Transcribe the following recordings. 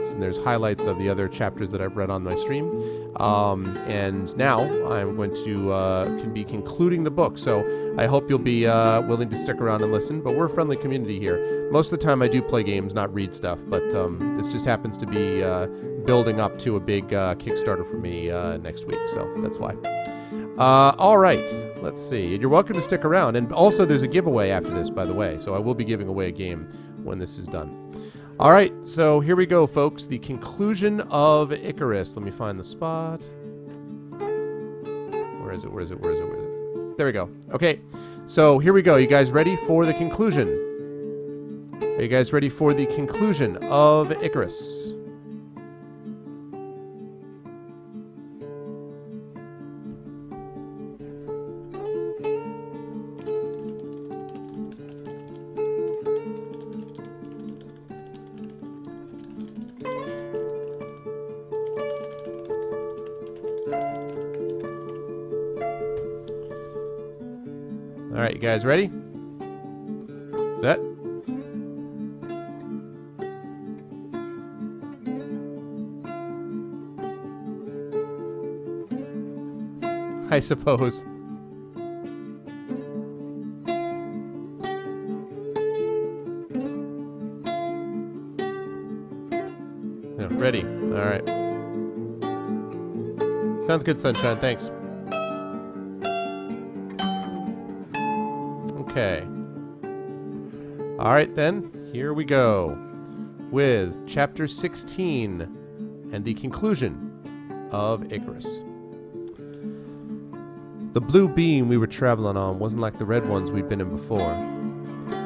comments, and there's highlights of the other chapters that I've read on my stream. And now I'm going to be concluding the book, so I hope you'll be willing to stick around and listen. But we're a friendly community here. Most of the time I do play games, not read stuff, but this just happens to be building up to a big Kickstarter for me next week, so that's why. All right, let's see. And you're welcome to stick around. And also, there's a giveaway after this, by the way, so I will be giving away a game when this is done. All right, so here we go, folks. The conclusion of Icarus. Let me find the spot. Where is it? Where is it? Where is it? Where is it? There we go. Okay, so here we go. You guys ready for the conclusion? Are you guys ready for the conclusion of Icarus? All right, you guys ready? Set. I suppose. Yeah, ready. All right. Sounds good, Sunshine. Thanks. Okay. All right, then. Here we go with Chapter 16 and the conclusion of Icarus. The blue beam we were traveling on wasn't like the red ones we'd been in before.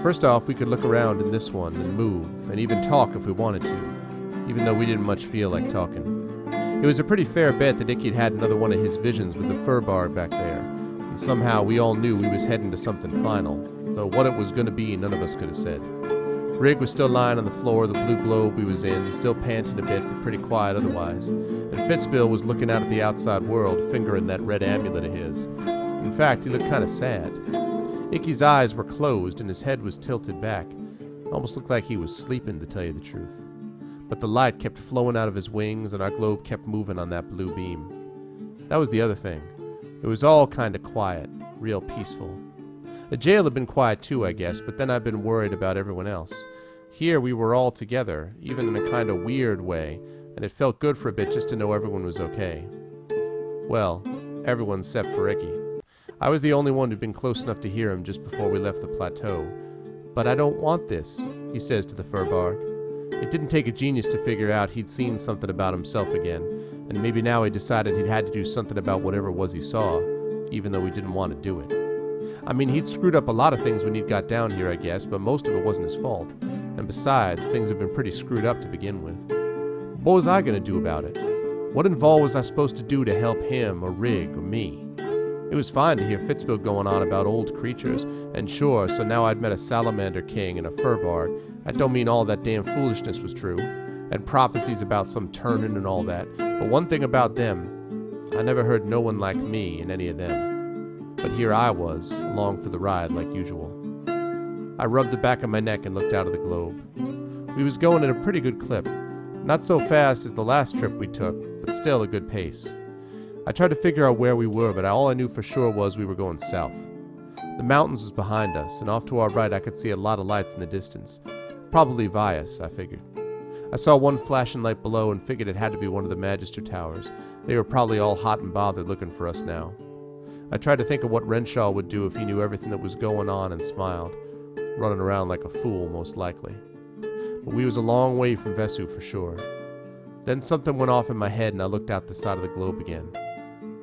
First off, we could look around in this one and move, and even talk if we wanted to, even though we didn't much feel like talking. It was a pretty fair bet that Icky'd had another one of his visions with the fur bar back there, and somehow we all knew we was heading to something final, though what it was going to be none of us could have said. Rig was still lying on the floor of the blue globe we was in, still panting a bit, but pretty quiet otherwise, and Fitzbill was looking out at the outside world, fingering that red amulet of his. In fact, he looked kind of sad. Icky's eyes were closed and his head was tilted back. Almost looked like he was sleeping, to tell you the truth. But the light kept flowing out of his wings and our globe kept moving on that blue beam. That was the other thing. It was all kind of quiet, real peaceful. The jail had been quiet too, I guess, but then I'd been worried about everyone else. Here we were all together, even in a kind of weird way, and it felt good for a bit just to know everyone was okay. Well, everyone except for Icky. I was the only one who'd been close enough to hear him just before we left the plateau. But I don't want this, he says to the furbark. It didn't take a genius to figure out he'd seen something about himself again, and maybe now he decided he'd had to do something about whatever it was he saw, even though he didn't want to do it. I mean, he'd screwed up a lot of things when he'd got down here, I guess, but most of it wasn't his fault. And besides, things had been pretty screwed up to begin with. What was I going to do about it? What involved was I supposed to do to help him, or Rig, or me? It was fine to hear Fitzbill going on about old creatures, and sure, so now I'd met a salamander king and a furbark. That don't mean all that damn foolishness was true, and prophecies about some turning and all that. But one thing about them, I never heard no one like me in any of them. But here I was, along for the ride like usual. I rubbed the back of my neck and looked out of the globe. We was going at a pretty good clip. Not so fast as the last trip we took, but still a good pace. I tried to figure out where we were, but all I knew for sure was we were going south. The mountains was behind us, and off to our right I could see a lot of lights in the distance. Probably Vias, I figured. I saw one flashing light below and figured it had to be one of the Magister towers. They were probably all hot and bothered looking for us now. I tried to think of what Renshaw would do if he knew everything that was going on and smiled. Running around like a fool, most likely. But we was a long way from Vesu for sure. Then something went off in my head and I looked out the side of the globe again.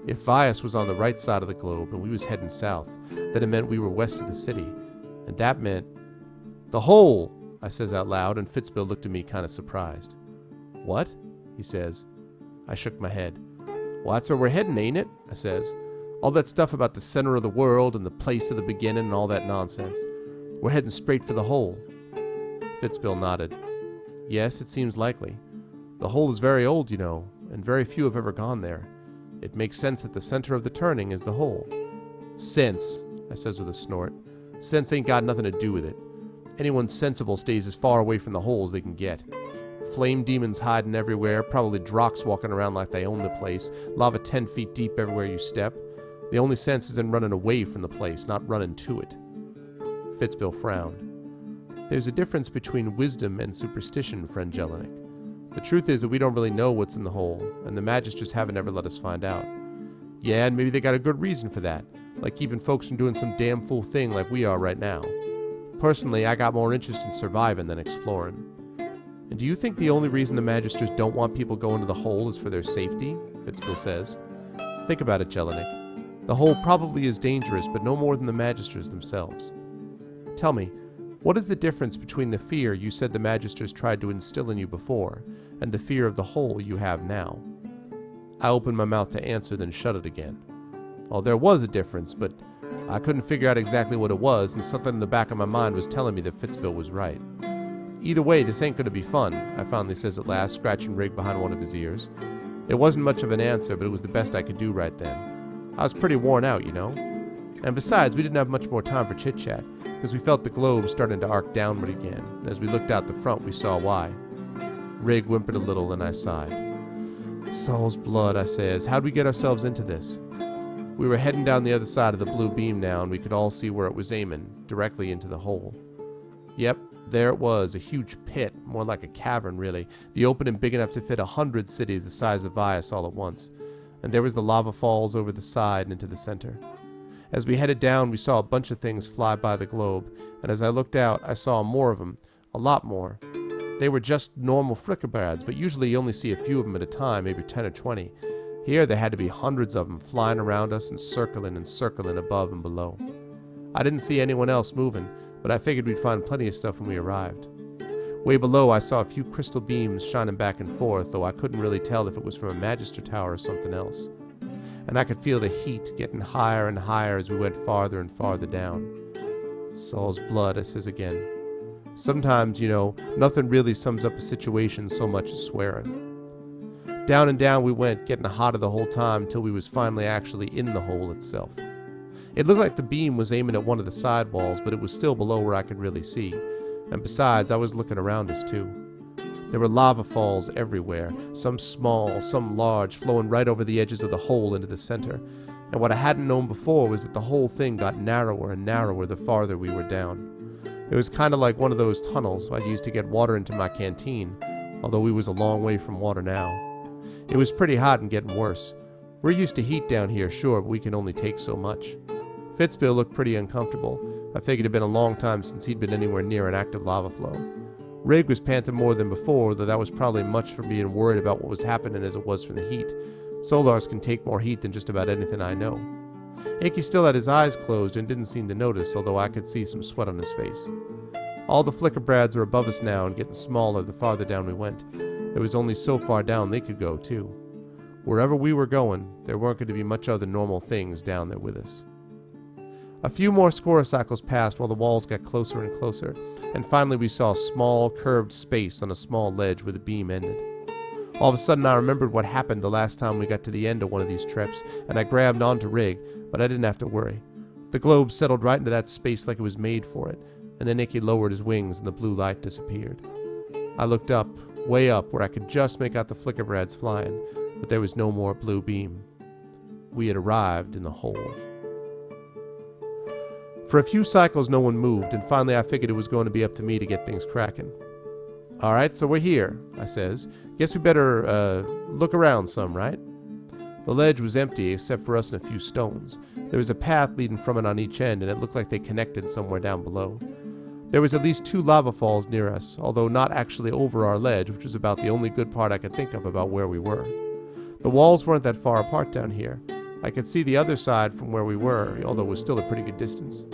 If Vias was on the right side of the globe and we was heading south, then it meant we were west of the city. And that meant... The hole! I says out loud, and Fitzbill looked at me kind of surprised. What? He says. I shook my head. Well, that's where we're heading, ain't it? I says. All that stuff about the center of the world and the place of the beginning and all that nonsense. We're heading straight for the hole. Fitzbill nodded. Yes, it seems likely. The hole is very old, you know, and very few have ever gone there. It makes sense that the center of the turning is the hole. Sense, I says with a snort. Sense ain't got nothing to do with it. Anyone sensible stays as far away from the hole as they can get. Flame demons hiding everywhere, probably Drox walking around like they own the place, lava 10 feet deep everywhere you step. The only sense is in running away from the place, not running to it. Fitzbill frowned. There's a difference between wisdom and superstition, friend Jelinek. The truth is that we don't really know what's in the hole, and the Magisters haven't ever let us find out. Yeah, and maybe they got a good reason for that, like keeping folks from doing some damn fool thing like we are right now. Personally, I got more interest in surviving than exploring. And do you think the only reason the Magisters don't want people going to the hole is for their safety? Fitzbill says. Think about it, Jelinek. The hole probably is dangerous, but no more than the Magisters themselves. Tell me, what is the difference between the fear you said the Magisters tried to instill in you before, and the fear of the hole you have now? I opened my mouth to answer, then shut it again. Well, there was a difference, but I couldn't figure out exactly what it was, and something in the back of my mind was telling me that Fitzbill was right. Either way, this ain't going to be fun, I finally says at last, scratching Rig behind one of his ears. It wasn't much of an answer, but it was the best I could do right then. I was pretty worn out, you know. And besides, we didn't have much more time for chit-chat, because we felt the globe starting to arc downward again, and as we looked out the front, we saw why. Rig whimpered a little, and I sighed. Saul's blood, I says. How'd we get ourselves into this? We were heading down the other side of the blue beam now, and we could all see where it was aiming, directly into the hole. Yep, there it was, a huge pit, more like a cavern, really, the opening big enough to fit 100 cities the size of Vias all at once. And there was the lava falls over the side and into the center. As we headed down, we saw a bunch of things fly by the globe, and as I looked out, I saw more of them, a lot more. They were just normal flickerbrads, but usually you only see a few of them at a time, maybe 10 or 20. Here there had to be hundreds of them flying around us and circling above and below. I didn't see anyone else moving, but I figured we'd find plenty of stuff when we arrived. Way below, I saw a few crystal beams shining back and forth, though I couldn't really tell if it was from a Magister tower or something else. And I could feel the heat getting higher and higher as we went farther and farther down. Saul's blood, I says again. Sometimes, you know, nothing really sums up a situation so much as swearing. Down and down we went, getting hotter the whole time till we was finally actually in the hole itself. It looked like the beam was aiming at one of the side walls, but it was still below where I could really see. And besides, I was looking around us too. There were lava falls everywhere, some small, some large, flowing right over the edges of the hole into the center. And what I hadn't known before was that the whole thing got narrower and narrower the farther we were down. It was kind of like one of those tunnels I'd used to get water into my canteen, although we was a long way from water now. It was pretty hot and getting worse. We're used to heat down here, sure, but we can only take so much. Fitzbill looked pretty uncomfortable. I figured it had been a long time since he'd been anywhere near an active lava flow. Rig was panting more than before, though that was probably much from being worried about what was happening as it was from the heat. Solars can take more heat than just about anything I know. Icky still had his eyes closed and didn't seem to notice, although I could see some sweat on his face. All the flickerbrads were above us now and getting smaller the farther down we went. There was only so far down they could go, too. Wherever we were going, there weren't going to be much other normal things down there with us. A few more scoracycles passed while the walls got closer and closer, and finally we saw a small, curved space on a small ledge where the beam ended. All of a sudden I remembered what happened the last time we got to the end of one of these trips, and I grabbed onto Rig, but I didn't have to worry. The globe settled right into that space like it was made for it, and then Icky lowered his wings and the blue light disappeared. I looked up, way up, where I could just make out the flickerbrads flying, but there was no more blue beam. We had arrived in the hole. For a few cycles no one moved, and finally I figured it was going to be up to me to get things cracking. Alright, so we're here, I says. Guess we better, look around some, right? The ledge was empty except for us and a few stones. There was a path leading from it on each end, and it looked like they connected somewhere down below. There was at least 2 lava falls near us, although not actually over our ledge, which was about the only good part I could think of about where we were. The walls weren't that far apart down here. I could see the other side from where we were, although it was still a pretty good distance.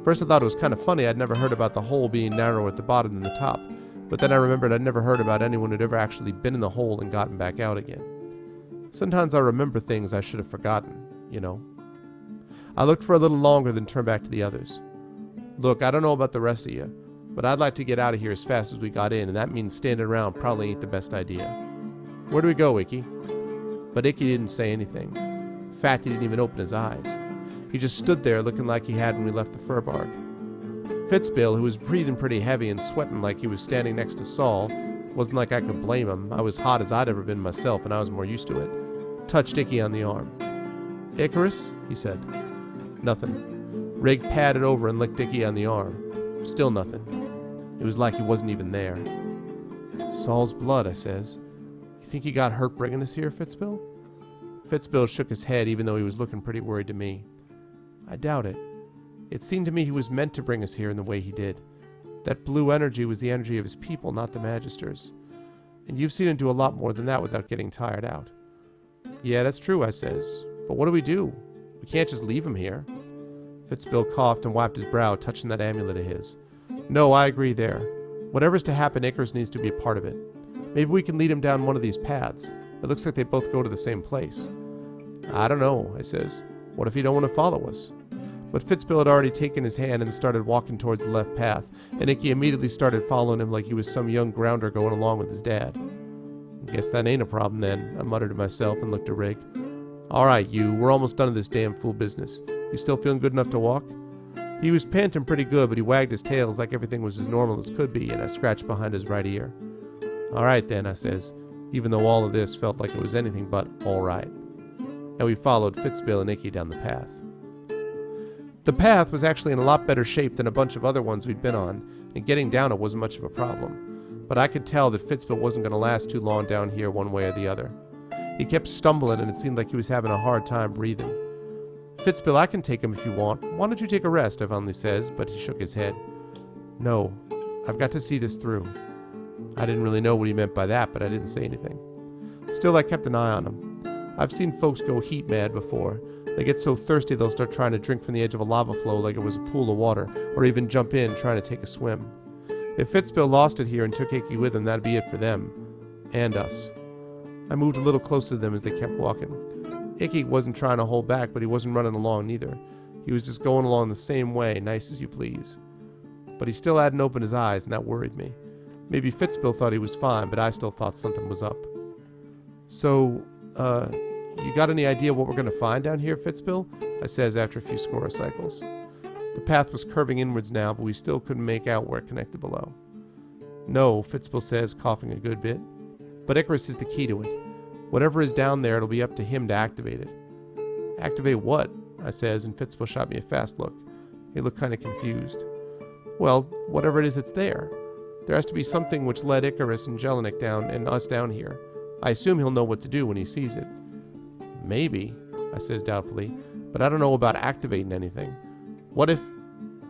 First I thought it was kind of funny I'd never heard about the hole being narrower at the bottom than the top, but then I remembered I'd never heard about anyone who'd ever actually been in the hole and gotten back out again. Sometimes I remember things I should have forgotten, you know. I looked for a little longer, then turned back to the others. Look, I don't know about the rest of you, but I'd like to get out of here as fast as we got in, and that means standing around probably ain't the best idea. Where do we go, Icky? But Icky didn't say anything. In fact, he didn't even open his eyes. He just stood there looking like he had when we left the Furbark. Fitzbill, who was breathing pretty heavy and sweating like he was standing next to Saul, Wasn't like I could blame him. I was hot as I'd ever been myself, and I was more used to it. Touched Icky on the arm. "Icarus?" he said. Nothing. Rig patted over and licked Icky on the arm. Still nothing. It was like he wasn't even there. "Saul's blood," I says. "You think he got hurt bringing us here, Fitzbill?" Fitzbill shook his head, even though he was looking pretty worried to me. "I doubt it. It seemed to me he was meant to bring us here in the way he did. That blue energy was the energy of his people, not the Magisters. And you've seen him do a lot more than that without getting tired out." "Yeah, that's true," I says. "But what do? We can't just leave him here." Fitzbill coughed and wiped his brow, touching that amulet of his. "No, I agree there. Whatever's to happen, Icarus needs to be a part of it. Maybe we can lead him down one of these paths. It looks like they both go to the same place." "I don't know," I says. "What if he don't want to follow us?" But Fitzbill had already taken his hand and started walking towards the left path, and Icky immediately started following him like he was some young grounder going along with his dad. "Guess that ain't a problem then," I muttered to myself and looked at Rig. "All right, we're almost done with this damn fool business. You still feeling good enough to walk?" He was panting pretty good, but he wagged his tails like everything was as normal as could be, and I scratched behind his right ear. "All right then," I says, even though all of this felt like it was anything but all right. And we followed Fitzbill and Icky down the path. The path was actually in a lot better shape than a bunch of other ones we'd been on, and getting down it wasn't much of a problem. But I could tell that Fitzbill wasn't going to last too long down here one way or the other. He kept stumbling, and it seemed like he was having a hard time breathing. "Fitzbill, I can take him if you want. Why don't you take a rest?" I finally says, but he shook his head. "No, I've got to see this through." I didn't really know what he meant by that, but I didn't say anything. Still, I kept an eye on him. I've seen folks go heat mad before. They get so thirsty they'll start trying to drink from the edge of a lava flow like it was a pool of water, or even jump in trying to take a swim. If Fitzbill lost it here and took Icky with him, that'd be it for them. And us. I moved a little closer to them as they kept walking. Icky wasn't trying to hold back, but he wasn't running along neither. He was just going along the same way, nice as you please. But he still hadn't opened his eyes, and that worried me. Maybe Fitzbill thought he was fine, but I still thought something was up. "So, you got any idea what we're going to find down here, Fitzbill?" I says after a few score of cycles. The path was curving inwards now, but we still couldn't make out where it connected below. "No," Fitzbill says, coughing a good bit. "But Icarus is the key to it. Whatever is down there, it'll be up to him to activate it." "Activate what?" I says, and Fitzbill shot me a fast look. He looked kind of confused. "Well, whatever it is that's there. There has to be something which led Icarus and Jelinek down and us down here. I assume he'll know what to do when he sees it." "Maybe," I says doubtfully, "but I don't know about activating anything. What if—"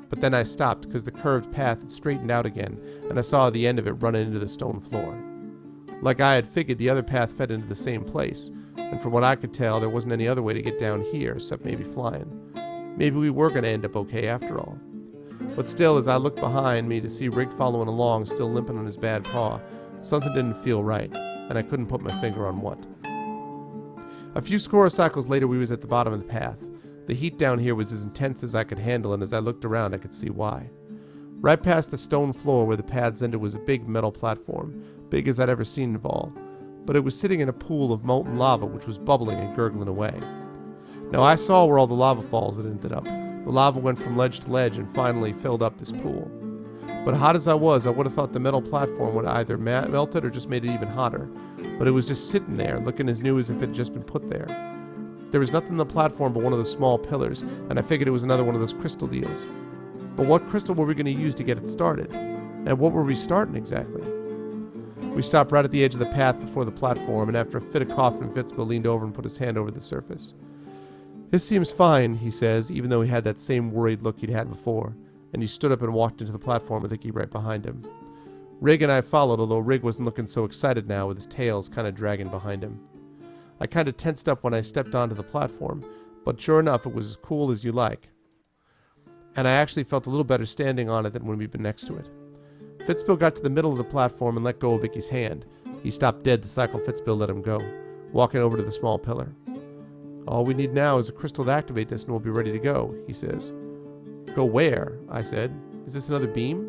But then I stopped because the curved path had straightened out again, and I saw the end of it running into the stone floor. Like I had figured, the other path fed into the same place, and from what I could tell, there wasn't any other way to get down here except maybe flying. Maybe we were going to end up okay after all. But still, as I looked behind me to see Rig following along, still limping on his bad paw, something didn't feel right, and I couldn't put my finger on what. A few score of cycles later, we was at the bottom of the path. The heat down here was as intense as I could handle, and as I looked around, I could see why. Right past the stone floor where the paths ended was a big metal platform, big as I'd ever seen of all, but it was sitting in a pool of molten lava which was bubbling and gurgling away. Now I saw where all the lava falls had ended up. The lava went from ledge to ledge and finally filled up this pool. But hot as I was, I would have thought the metal platform would either melted or just made it even hotter. But it was just sitting there, looking as new as if it had just been put there. There was nothing on the platform but one of the small pillars, and I figured it was another one of those crystal deals. But what crystal were we going to use to get it started? And what were we starting exactly? We stopped right at the edge of the path before the platform, and after a fit of coughing, Fitzbill leaned over and put his hand over the surface. "This seems fine," he says, even though he had that same worried look he'd had before, and he stood up and walked into the platform with Icky right behind him. Rig and I followed, although Rig wasn't looking so excited now, with his tails kind of dragging behind him. I kind of tensed up when I stepped onto the platform, but sure enough, it was as cool as you like. And I actually felt a little better standing on it than when we'd been next to it. Fitzbill got to the middle of the platform and let go of Icky's hand. He stopped dead the cycle Fitzbill let him go, walking over to the small pillar. "All we need now is a crystal to activate this and we'll be ready to go," he says. "Go where?" I said. "Is this another beam?"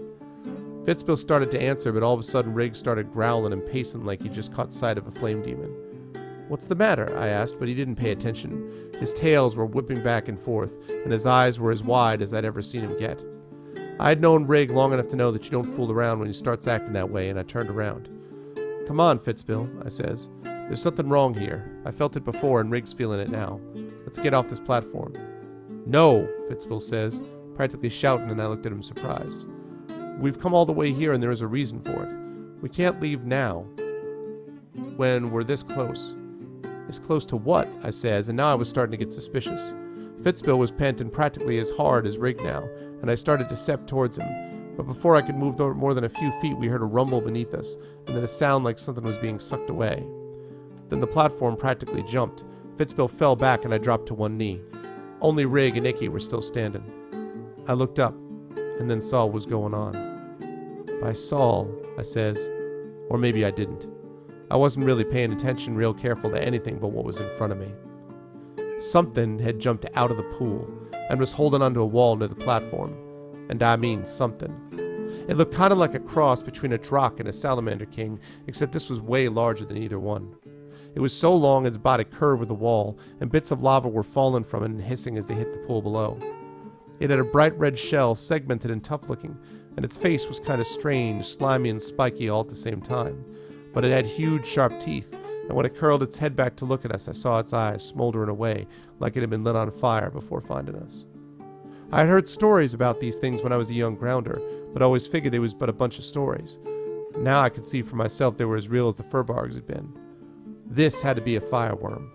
Fitzbill started to answer, but all of a sudden Rig started growling and pacing like he'd just caught sight of a flame demon. "What's the matter?" I asked, but he didn't pay attention. His tails were whipping back and forth, and his eyes were as wide as I'd ever seen him get. I had known Rig long enough to know that you don't fool around when he starts acting that way, and I turned around. Come on, Fitzbill, I says. There's something wrong here. I felt it before and Rig's feeling it now. Let's get off this platform. No, Fitzbill says, practically shouting, and I looked at him surprised. We've come all the way here and there is a reason for it. We can't leave now when we're this close. As close to what? I says, and now I was starting to get suspicious. Fitzbill was panting practically as hard as Rig now, and I started to step towards him. But before I could move more than a few feet, we heard a rumble beneath us, and then a sound like something was being sucked away. Then the platform practically jumped. Fitzbill fell back and I dropped to one knee. Only Rig and Icky were still standing. I looked up, and then saw what was going on. By Saul, I says, or maybe I didn't. I wasn't really paying attention real careful to anything but what was in front of me. Something had jumped out of the pool and was holding onto a wall near the platform. And I mean something. It looked kind of like a cross between a Drock and a Salamander King, except this was way larger than either one. It was so long its body curved with the wall, and bits of lava were falling from it and hissing as they hit the pool below. It had a bright red shell, segmented and tough-looking, and its face was kind of strange, slimy and spiky all at the same time. But it had huge, sharp teeth, and when it curled its head back to look at us, I saw its eyes smoldering away like it had been lit on fire before finding us. I had heard stories about these things when I was a young grounder, but I always figured they was but a bunch of stories. Now I could see for myself they were as real as the furbargs had been. This had to be a fireworm.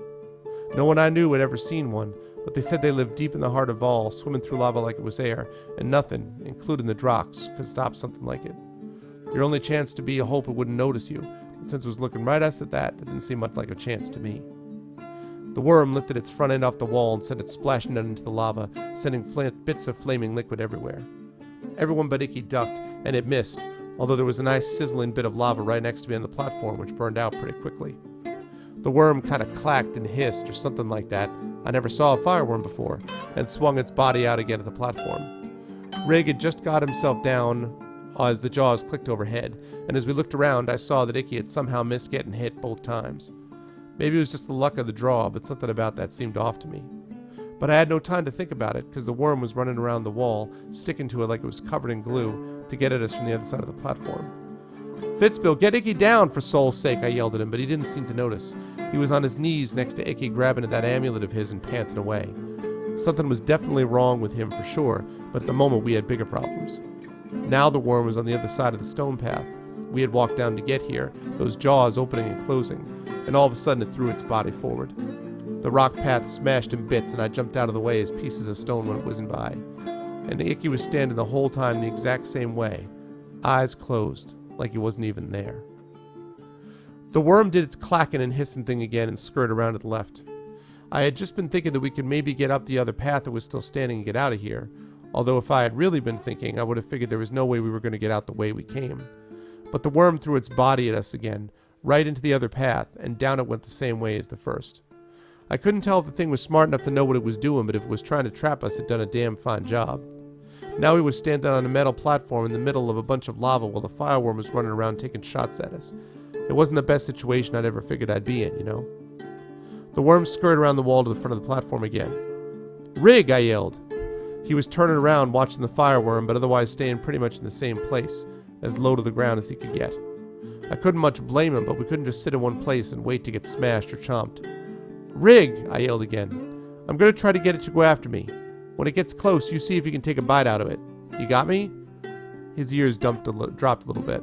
No one I knew had ever seen one, but they said they lived deep in the heart of Vol, swimming through lava like it was air, and nothing, including the Drocks, could stop something like it. Your only chance to be a hope it wouldn't notice you, but since it was looking right at us that didn't seem much like a chance to me. The worm lifted its front end off the wall and sent it splashing down into the lava, sending bits of flaming liquid everywhere. Everyone but Icky ducked, and it missed, although there was a nice sizzling bit of lava right next to me on the platform, which burned out pretty quickly. The worm kind of clacked and hissed or something like that. I never saw a fireworm before, and swung its body out again at the platform. Rig had just got himself down as the jaws clicked overhead, and as we looked around, I saw that Icky had somehow missed getting hit both times. Maybe it was just the luck of the draw, but something about that seemed off to me. But I had no time to think about it, because the worm was running around the wall, sticking to it like it was covered in glue, to get at us from the other side of the platform. Fitzbill, get Icky down, for soul's sake, I yelled at him, but he didn't seem to notice. He was on his knees next to Icky, grabbing at that amulet of his and panting away. Something was definitely wrong with him for sure, but at the moment we had bigger problems. Now the worm was on the other side of the stone path. We had walked down to get here, those jaws opening and closing, and all of a sudden it threw its body forward. The rock path smashed in bits, and I jumped out of the way as pieces of stone went whizzing by. And Icky was standing the whole time the exact same way, eyes closed, like he wasn't even there. The worm did its clacking and hissing thing again and skirted around to the left. I had just been thinking that we could maybe get up the other path that was still standing and get out of here, although if I had really been thinking, I would have figured there was no way we were going to get out the way we came. But the worm threw its body at us again, right into the other path, and down it went the same way as the first. I couldn't tell if the thing was smart enough to know what it was doing, but if it was trying to trap us, it done a damn fine job. Now we were standing on a metal platform in the middle of a bunch of lava while the fireworm was running around taking shots at us. It wasn't the best situation I'd ever figured I'd be in, you know? The worm skirted around the wall to the front of the platform again. Rig, I yelled. He was turning around watching the fireworm, but otherwise staying pretty much in the same place, as low to the ground as he could get. I couldn't much blame him, but we couldn't just sit in one place and wait to get smashed or chomped. Rig, I yelled again. I'm going to try to get it to go after me. When it gets close, you see if you can take a bite out of it. You got me? His ears dropped a little bit,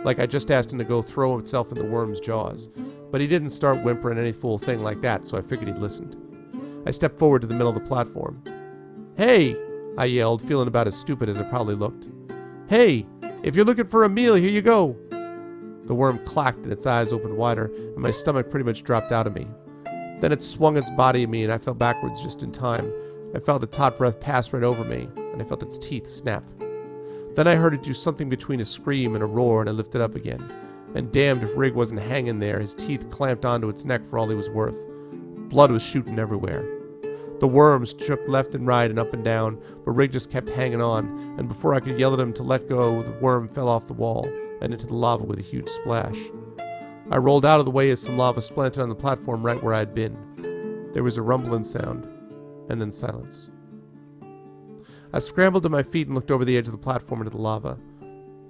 like I just asked him to go throw himself in the worm's jaws. But he didn't start whimpering any fool thing like that, so I figured he'd listened. I stepped forward to the middle of the platform. Hey, I yelled, feeling about as stupid as I probably looked. Hey, if you're looking for a meal, here you go. The worm clacked and its eyes opened wider, and my stomach pretty much dropped out of me. Then it swung its body at me, and I fell backwards just in time. I felt its hot breath pass right over me, and I felt its teeth snap. Then I heard it do something between a scream and a roar, and I lifted up again. And damned if Rig wasn't hanging there, his teeth clamped onto its neck for all he was worth. Blood was shooting everywhere. The worms shook left and right and up and down, but Rig just kept hanging on, and before I could yell at him to let go, the worm fell off the wall and into the lava with a huge splash. I rolled out of the way as some lava splintered on the platform right where I had been. There was a rumbling sound, and then silence. I scrambled to my feet and looked over the edge of the platform into the lava.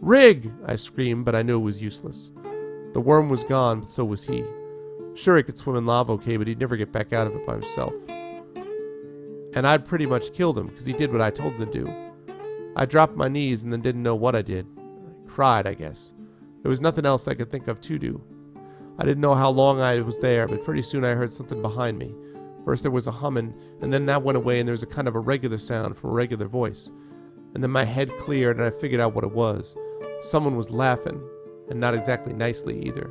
Rig! I screamed, but I knew it was useless. The worm was gone, but so was he. Sure, he could swim in lava okay, but he'd never get back out of it by himself. And I'd pretty much killed him, because he did what I told him to do. I dropped my knees and then didn't know what I did. I cried, I guess. There was nothing else I could think of to do. I didn't know how long I was there, but pretty soon I heard something behind me. First there was a humming, and then that went away and there was a kind of a regular sound from a regular voice. And then my head cleared and I figured out what it was. Someone was laughing, and not exactly nicely either.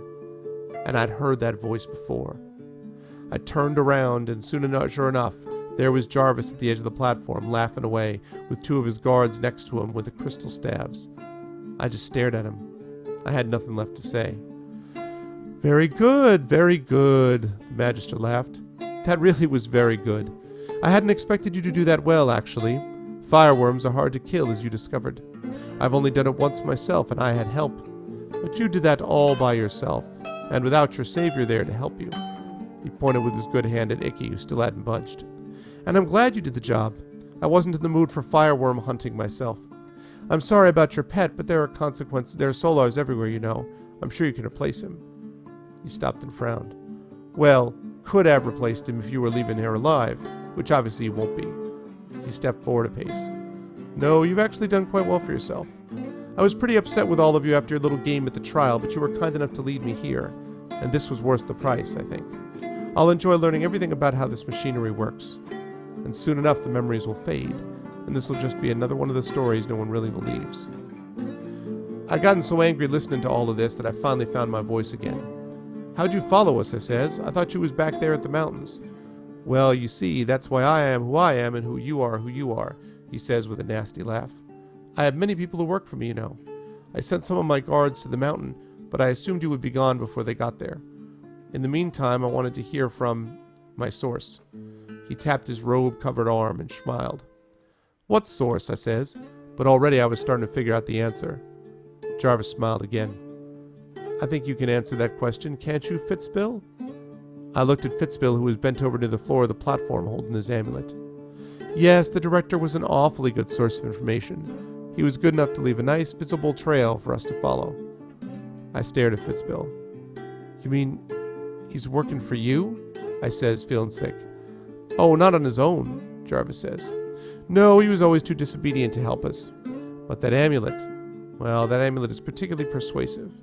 And I'd heard that voice before. I turned around, and sure enough, there was Jarvis at the edge of the platform, laughing away, with two of his guards next to him with the crystal stabs. I just stared at him. I had nothing left to say. Very good, very good, the Magister laughed. That really was very good. I hadn't expected you to do that well, actually. Fireworms are hard to kill, as you discovered. I've only done it once myself, and I had help. But you did that all by yourself, and without your savior there to help you. He pointed with his good hand at Icky, who still hadn't budged. And I'm glad you did the job. I wasn't in the mood for fireworm hunting myself. I'm sorry about your pet, but there are consequences. There are solars everywhere, you know. I'm sure you can replace him. He stopped and frowned. Well, could have replaced him if you were leaving here alive, which obviously you won't be. He stepped forward a pace. No, you've actually done quite well for yourself. I was pretty upset with all of you after your little game at the trial, but you were kind enough to lead me here, and this was worth the price, I think. I'll enjoy learning everything about how this machinery works. And soon enough the memories will fade, and this will just be another one of the stories no one really believes. I'd gotten so angry listening to all of this that I finally found my voice again. How'd you follow us, I says. I thought you was back there at the mountains. Well, you see, that's why I am who I am and who you are, he says with a nasty laugh. I have many people who work for me, you know. I sent some of my guards to the mountain, but I assumed you would be gone before they got there. In the meantime, I wanted to hear from my source. He tapped his robe-covered arm and smiled. What source, I says, but already I was starting to figure out the answer. Jarvis smiled again. I think you can answer that question, can't you, Fitzbill? I looked at Fitzbill, who was bent over near the floor of the platform holding his amulet. Yes, the director was an awfully good source of information. He was good enough to leave a nice, visible trail for us to follow. I stared at Fitzbill. You mean he's working for you? I says, feeling sick. Oh, not on his own, Jarvis says. No, he was always too disobedient to help us. But that amulet, well, that amulet is particularly persuasive.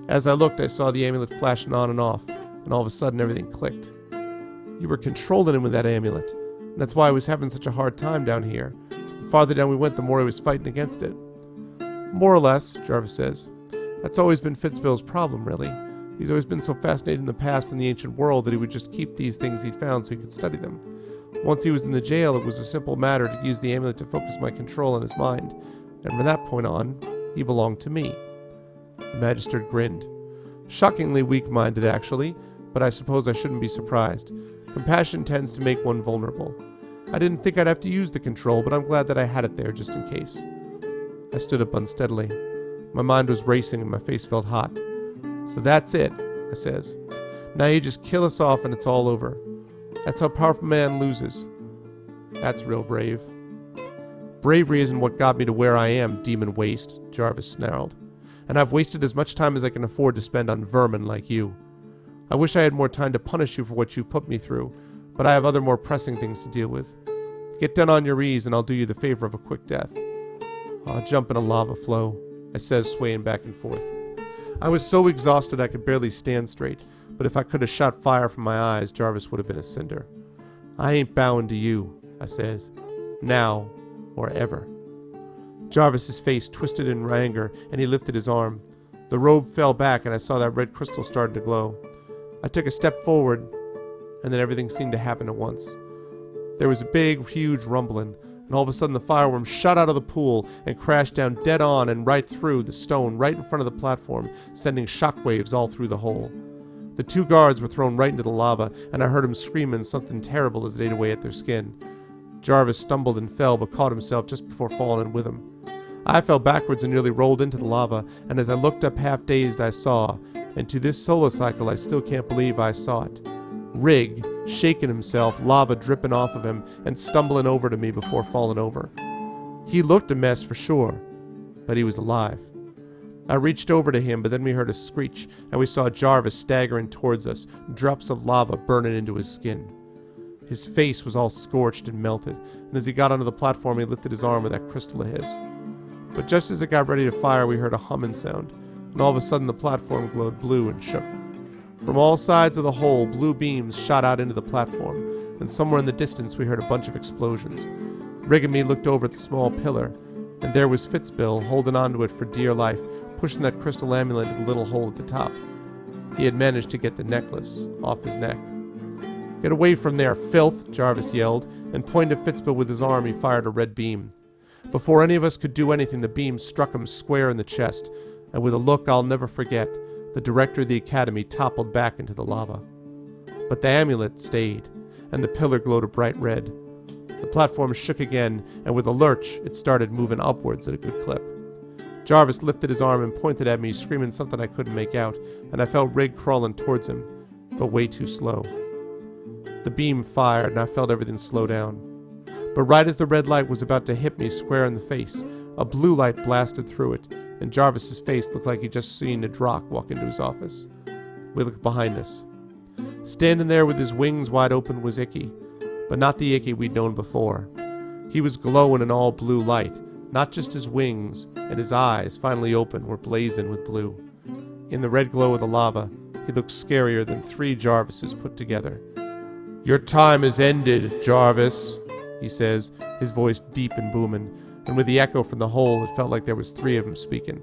As I looked, I saw the amulet flashing on and off, and all of a sudden everything clicked. You were controlling him with that amulet. And that's why I was having such a hard time down here. The farther down we went, the more he was fighting against it. More or less, Jarvis says. That's always been Fitzbill's problem, really. He's always been so fascinated in the past and the ancient world that he would just keep these things he'd found so he could study them. Once he was in the jail, it was a simple matter to use the amulet to focus my control on his mind. And from that point on, he belonged to me. The Magister grinned. Shockingly weak-minded, actually, but I suppose I shouldn't be surprised. Compassion tends to make one vulnerable. I didn't think I'd have to use the control, but I'm glad that I had it there just in case. I stood up unsteadily. My mind was racing and my face felt hot. So that's it, I says. Now you just kill us off and it's all over. That's how a powerful man loses. That's real brave. Bravery isn't what got me to where I am, demon waste, Jarvis snarled. And I've wasted as much time as I can afford to spend on vermin like you. I wish I had more time to punish you for what you put me through, but I have other more pressing things to deal with. Get down on your knees and I'll do you the favor of a quick death. I'll jump in a lava flow, I says, swaying back and forth. I was so exhausted I could barely stand straight, but if I could have shot fire from my eyes, Jarvis would have been a cinder. I ain't bowing to you, I says. Now or ever. Jarvis's face twisted in anger, and he lifted his arm. The robe fell back, and I saw that red crystal started to glow. I took a step forward, and then everything seemed to happen at once. There was a big, huge rumbling, and all of a sudden the fireworm shot out of the pool and crashed down dead on and right through the stone right in front of the platform, sending shockwaves all through the hole. The two guards were thrown right into the lava, and I heard them screaming something terrible as it ate away at their skin. Jarvis stumbled and fell, but caught himself just before falling in with him. I fell backwards and nearly rolled into the lava, and as I looked up half-dazed, I saw, and to this solar cycle I still can't believe I saw it, Rig, shaking himself, lava dripping off of him, and stumbling over to me before falling over. He looked a mess for sure, but he was alive. I reached over to him, but then we heard a screech, and we saw Jarvis staggering towards us, drops of lava burning into his skin. His face was all scorched and melted, and as he got onto the platform, he lifted his arm with that crystal of his. But just as it got ready to fire, we heard a humming sound, and all of a sudden the platform glowed blue and shook. From all sides of the hole, blue beams shot out into the platform, and somewhere in the distance we heard a bunch of explosions. Rig and me looked over at the small pillar, and there was Fitzbill holding onto it for dear life, pushing that crystal amulet into the little hole at the top. He had managed to get the necklace off his neck. "Get away from there, filth!" Jarvis yelled, and pointing at Fitzbill with his arm, he fired a red beam. Before any of us could do anything, the beam struck him square in the chest, and with a look I'll never forget, the director of the academy toppled back into the lava. But the amulet stayed, and the pillar glowed a bright red. The platform shook again, and with a lurch, it started moving upwards at a good clip. Jarvis lifted his arm and pointed at me, screaming something I couldn't make out, and I felt Rig crawling towards him, but way too slow. The beam fired, and I felt everything slow down. But right as the red light was about to hit me square in the face, a blue light blasted through it, and Jarvis's face looked like he'd just seen a Drock walk into his office. We looked behind us. Standing there with his wings wide open was Icky, but not the Icky we'd known before. He was glowing in all blue light, not just his wings, and his eyes, finally open, were blazing with blue. In the red glow of the lava, he looked scarier than 3 Jarvises put together. "Your time is ended, Jarvis," he says, his voice deep and booming, and with the echo from the hole, it felt like there was 3 of them speaking.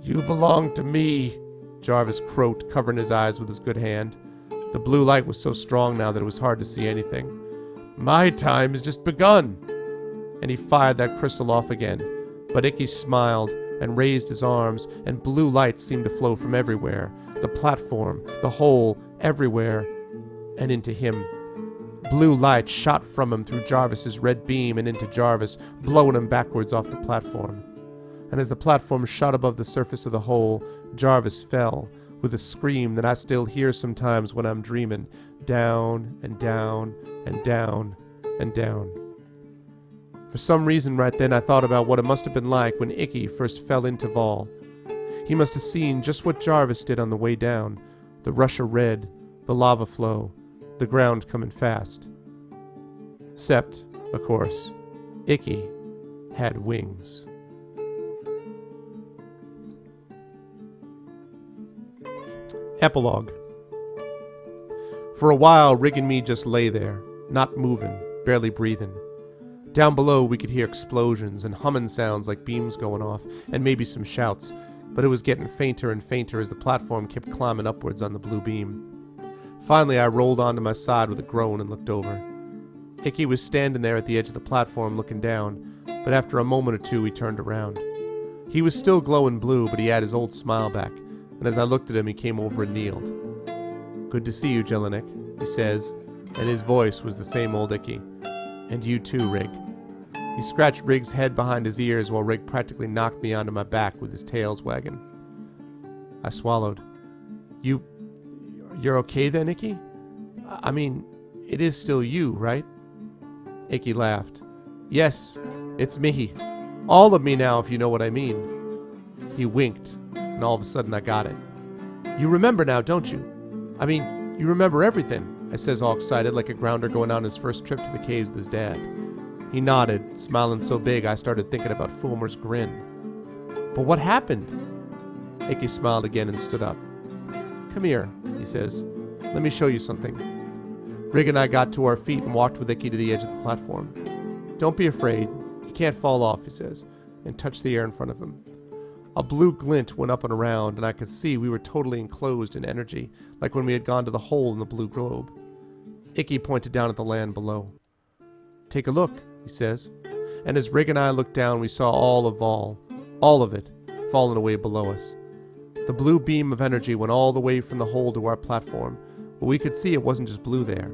"You belong to me," Jarvis croaked, covering his eyes with his good hand. The blue light was so strong now that it was hard to see anything. "My time has just begun." And he fired that crystal off again, but Icky smiled and raised his arms, and blue light seemed to flow from everywhere, the platform, the hole, everywhere, and into him. Blue light shot from him through Jarvis's red beam and into Jarvis, blowing him backwards off the platform. And as the platform shot above the surface of the hole, Jarvis fell, with a scream that I still hear sometimes when I'm dreaming, down and down and down and down. For some reason right then I thought about what it must have been like when Icky first fell into Vol. He must have seen just what Jarvis did on the way down, the rush of red, the lava flow, the ground coming fast. Except, of course, Icky had wings. Epilogue. For a while, Rig and me just lay there, not moving, barely breathing. Down below, we could hear explosions and humming sounds like beams going off, and maybe some shouts, but it was getting fainter and fainter as the platform kept climbing upwards on the blue beam. Finally, I rolled onto my side with a groan and looked over. Icky was standing there at the edge of the platform looking down, but after a moment or two, he turned around. He was still glowing blue, but he had his old smile back, and as I looked at him, he came over and kneeled. "Good to see you, Jelinek," he says, and his voice was the same old Icky. "And you too, Rig." He scratched Rig's head behind his ears while Rig practically knocked me onto my back with his tails wagging. I swallowed. You're okay then, Icky? I mean, it is still you, right?" Icky laughed. "Yes, it's me. All of me now, if you know what I mean." He winked, and all of a sudden I got it. "You remember now, don't you? I mean, you remember everything," I says all excited like a grounder going on his first trip to the caves with his dad. He nodded, smiling so big I started thinking about Fulmer's grin. "But what happened?" Icky smiled again and stood up. "Come here," he says. "Let me show you something." Rig and I got to our feet and walked with Icky to the edge of the platform. "Don't be afraid. You can't fall off," he says, and touched the air in front of him. A blue glint went up and around, and I could see we were totally enclosed in energy, like when we had gone to the hole in the blue globe. Icky pointed down at the land below. "Take a look," he says, and as Rig and I looked down, we saw all of Vol, all of it, falling away below us. The blue beam of energy went all the way from the hole to our platform, but we could see it wasn't just blue there.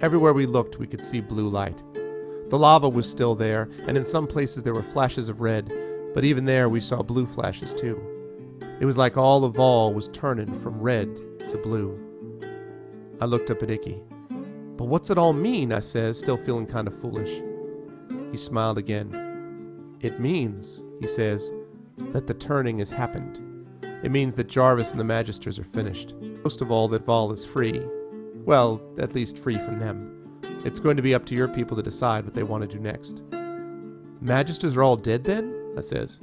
Everywhere we looked, we could see blue light. The lava was still there, and in some places there were flashes of red, but even there we saw blue flashes too. It was like all of Vol was turning from red to blue. I looked up at Icky. "But what's it all mean?" I says, still feeling kind of foolish. He smiled again. "It means," he says, that the turning has happened. It means that Jarvis and the Magisters are finished. Most of all, that Vol is free. Well, at least free from them. It's going to be up to your people to decide what they want to do next. Magisters are all dead then? I says.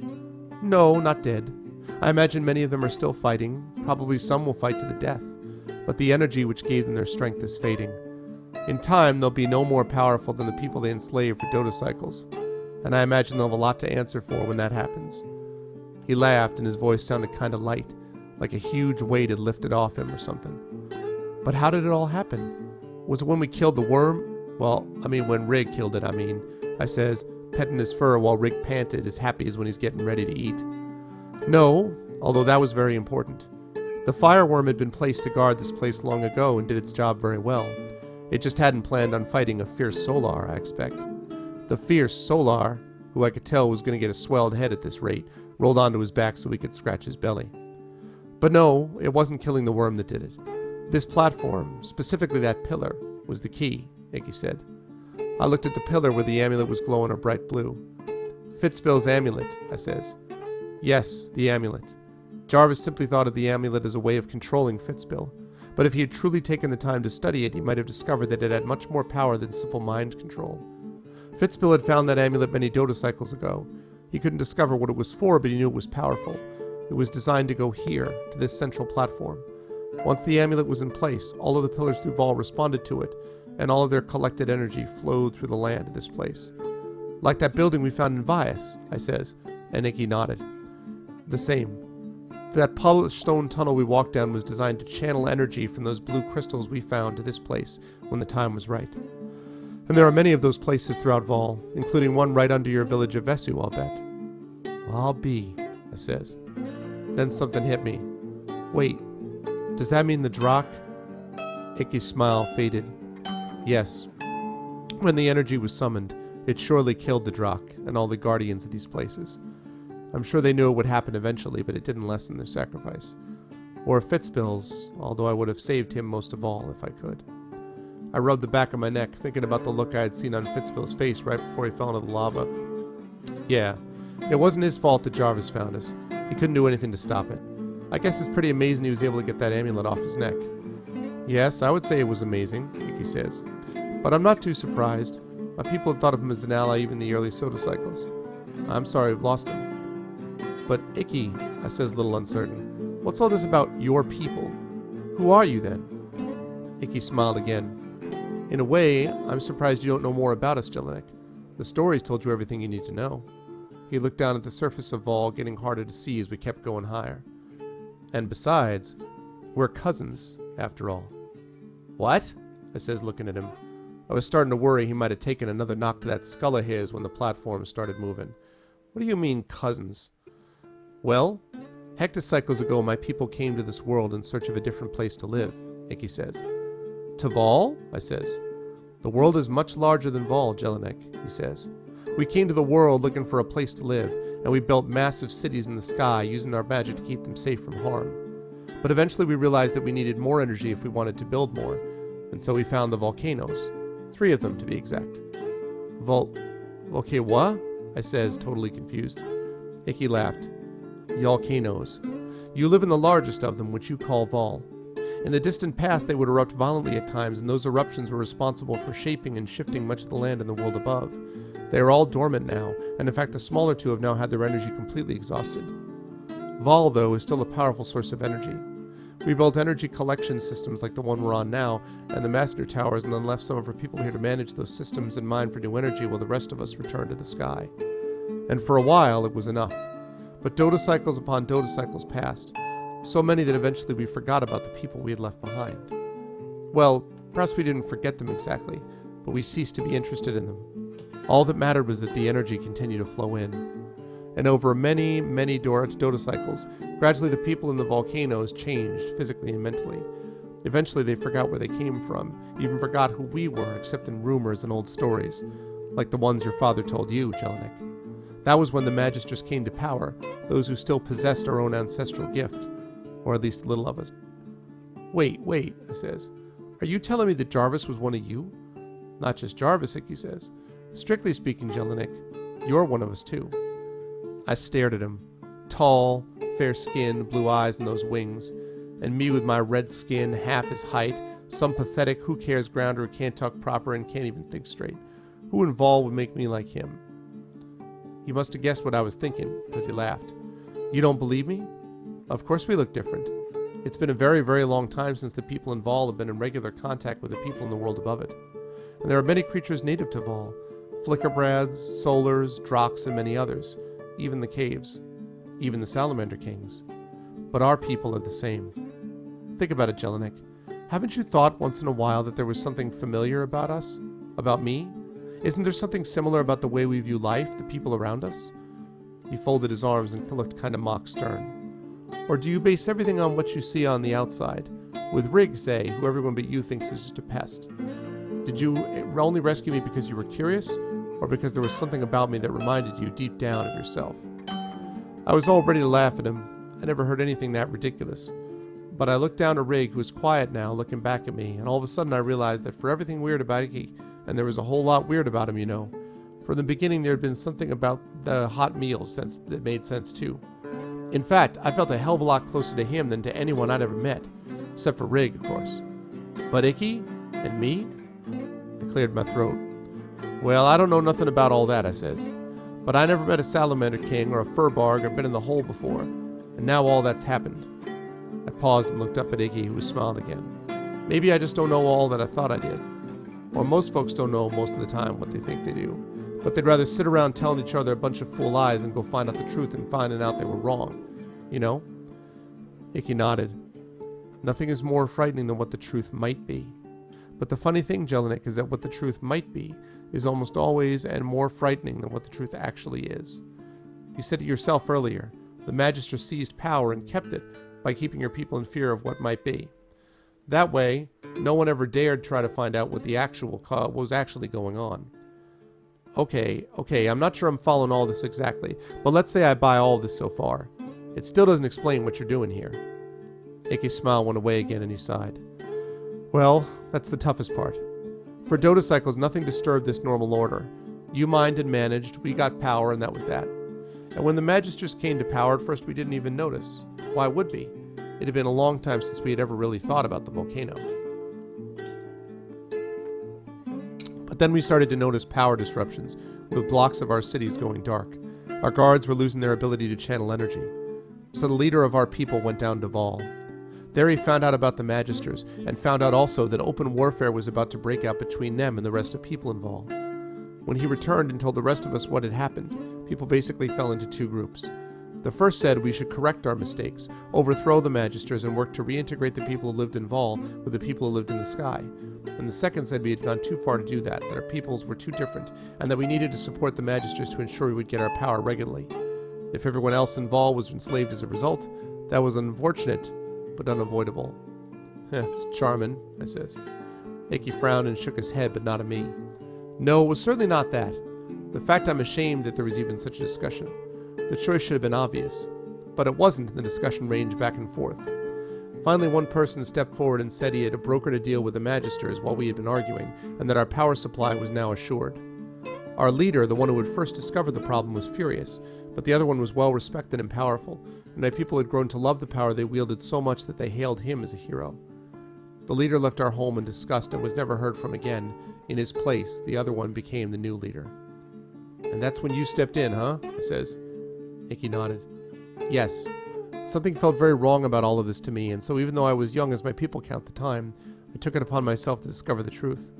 No, not dead. I imagine many of them are still fighting. Probably some will fight to the death. But the energy which gave them their strength is fading. In time, they'll be no more powerful than the people they enslaved for dodocycles. And I imagine they'll have a lot to answer for when that happens. He laughed, and his voice sounded kind of light, like a huge weight had lifted off him or something. But how did it all happen? Was it when we killed the worm? Well, when Rig killed it, I says, petting his fur while Rig panted as happy as when he's getting ready to eat. No, although that was very important. The fireworm had been placed to guard this place long ago and did its job very well. It just hadn't planned on fighting a fierce Solar, I expect. The fierce Solar, who I could tell was going to get a swelled head at this rate, rolled onto his back so he could scratch his belly. But no, it wasn't killing the worm that did it. This platform, specifically that pillar, was the key, Icky said. I looked at the pillar where the amulet was glowing a bright blue. Fitzbill's amulet, I says. Yes, the amulet. Jarvis simply thought of the amulet as a way of controlling Fitzbill, but if he had truly taken the time to study it, he might have discovered that it had much more power than simple mind control. Fitzbill had found that amulet many dodocycles ago. He couldn't discover what it was for, but he knew it was powerful. It was designed to go here, to this central platform. Once the amulet was in place, all of the pillars through Vol responded to it, and all of their collected energy flowed through the land to this place. Like that building we found in Vias, I says, and Icky nodded. The same. That polished stone tunnel we walked down was designed to channel energy from those blue crystals we found to this place when the time was right. And there are many of those places throughout Vol, including one right under your village of Vesu, I'll bet. Well, I'll be, I says. Then something hit me. Wait, does that mean the Drakh? Icky's smile faded. Yes. When the energy was summoned, it surely killed the Drakh and all the guardians of these places. I'm sure they knew it would happen eventually, but it didn't lessen their sacrifice. Or Fitzbill's, although I would have saved him most of all if I could. I rubbed the back of my neck, thinking about the look I had seen on Fitzbill's face right before he fell into the lava. Yeah, it wasn't his fault that Jarvis found us. He couldn't do anything to stop it. I guess it's pretty amazing he was able to get that amulet off his neck. Yes, I would say it was amazing, Icky says. But I'm not too surprised. My people had thought of him as an ally even in the early Sotocycles. I'm sorry we've lost him. But Icky, I says a little uncertain, what's all this about your people? Who are you then? Icky smiled again. In a way, I'm surprised you don't know more about us, Jelinek. The stories told you everything you need to know. He looked down at the surface of Vol, getting harder to see as we kept going higher. And besides, we're cousins, after all. What? I says, looking at him. I was starting to worry he might have taken another knock to that skull of his when the platform started moving. What do you mean, cousins? Well, hectocycles ago my people came to this world in search of a different place to live, Icky says. To Vol? I says. The world is much larger than Vol, Jelinek, he says. We came to the world looking for a place to live, and we built massive cities in the sky using our magic to keep them safe from harm. But eventually we realized that we needed more energy if we wanted to build more, and so we found the volcanoes. 3 of them, to be exact. Okay, what? I says, totally confused. Icky laughed. Volcanoes. You live in the largest of them, which you call Vol. In the distant past, they would erupt violently at times, and those eruptions were responsible for shaping and shifting much of the land in the world above. They are all dormant now, and in fact the smaller 2 have now had their energy completely exhausted. Vol, though, is still a powerful source of energy. We built energy collection systems like the one we're on now, and the Master Towers, and then left some of our people here to manage those systems and mine for new energy while the rest of us returned to the sky. And for a while, it was enough. But dodocycles upon dodocycles passed, so many that eventually we forgot about the people we had left behind. Well, perhaps we didn't forget them exactly, but we ceased to be interested in them. All that mattered was that the energy continued to flow in. And over many, many dodocycles, gradually the people in the volcanoes changed physically and mentally. Eventually they forgot where they came from, even forgot who we were except in rumors and old stories, like the ones your father told you, Jelinek. That was when the Magisters came to power, those who still possessed our own ancestral gift, or at least a little of us. Wait, I says. Are you telling me that Jarvis was one of you? Not just Jarvis, Icky says. Strictly speaking, Jelinek, you're one of us too. I stared at him, tall, fair skin, blue eyes, and those wings. And me with my red skin, half his height, some pathetic who cares grounder who can't talk proper and can't even think straight. Who in Vol would make me like him? He must have guessed what I was thinking, because he laughed. You don't believe me? Of course we look different. It's been a very, very long time since the people in Vol have been in regular contact with the people in the world above it. And there are many creatures native to Vol. Flickerbraths, Solars, Drox, and many others. Even the caves. Even the Salamander Kings. But our people are the same. Think about it, Jelinek. Haven't you thought once in a while that there was something familiar about us? About me? Isn't there something similar about the way we view life, the people around us? He folded his arms and looked kind of mock stern. Or do you base everything on what you see on the outside? With Rig, say, who everyone but you thinks is just a pest. Did you only rescue me because you were curious? Or because there was something about me that reminded you deep down of yourself? I was all ready to laugh at him. I never heard anything that ridiculous. But I looked down at Rig, who was quiet now, looking back at me, and all of a sudden I realized that for everything weird about Icky, and there was a whole lot weird about him, you know, from the beginning there had been something about the hot meals that made sense too. In fact, I felt a hell of a lot closer to him than to anyone I'd ever met, except for Rig, of course. But Icky? And me? I cleared my throat. Well, I don't know nothing about all that, I says. But I never met a Salamander King or a Furbarg or been in the hole before, and now all that's happened. I paused and looked up at Iggy, who was smiling again. Maybe I just don't know all that I thought I did. Or most folks don't know most of the time what they think they do. But they'd rather sit around telling each other a bunch of fool lies and go find out the truth and finding out they were wrong. You know? Icky nodded. Nothing is more frightening than what the truth might be. But the funny thing, Jelinek, is that what the truth might be is almost always and more frightening than what the truth actually is. You said it yourself earlier. The Magister seized power and kept it by keeping your people in fear of what might be. That way, no one ever dared try to find out what what was actually going on. Okay, I'm not sure I'm following all this exactly, but let's say I buy all of this so far. It still doesn't explain what you're doing here. Icky's smile went away again and he sighed. Well, that's the toughest part. For Dota cycles, nothing disturbed this normal order. You mined and managed, we got power, and that was that. And when the Magisters came to power, at first we didn't even notice. Why would we? It had been a long time since we had ever really thought about the volcano. But then we started to notice power disruptions, with blocks of our cities going dark. Our guards were losing their ability to channel energy. So the leader of our people went down to Vol. There he found out about the Magisters, and found out also that open warfare was about to break out between them and the rest of people in Vol. When he returned and told the rest of us what had happened, people basically fell into two groups. The first said we should correct our mistakes, overthrow the Magisters, and work to reintegrate the people who lived in Vol with the people who lived in the sky. And the second said we had gone too far to do that our peoples were too different, and that we needed to support the Magisters to ensure we would get our power regularly. If everyone else in Vol was enslaved as a result, that was unfortunate, but unavoidable. It's charming, I says. Icky frowned and shook his head, but not at me. No, it was certainly not that. The fact I'm ashamed that there was even such a discussion. The choice should have been obvious. But it wasn't, and the discussion ranged back and forth. Finally, one person stepped forward and said he had brokered a deal with the Magisters while we had been arguing, and that our power supply was now assured. Our leader, the one who had first discovered the problem, was furious, but the other one was well respected and powerful, and my people had grown to love the power they wielded so much that they hailed him as a hero. The leader left our home in disgust and was never heard from again. In his place, the other one became the new leader. And that's when you stepped in, huh? I says. Icky nodded. Yes. Something felt very wrong about all of this to me, and so even though I was young as my people count the time, I took it upon myself to discover the truth.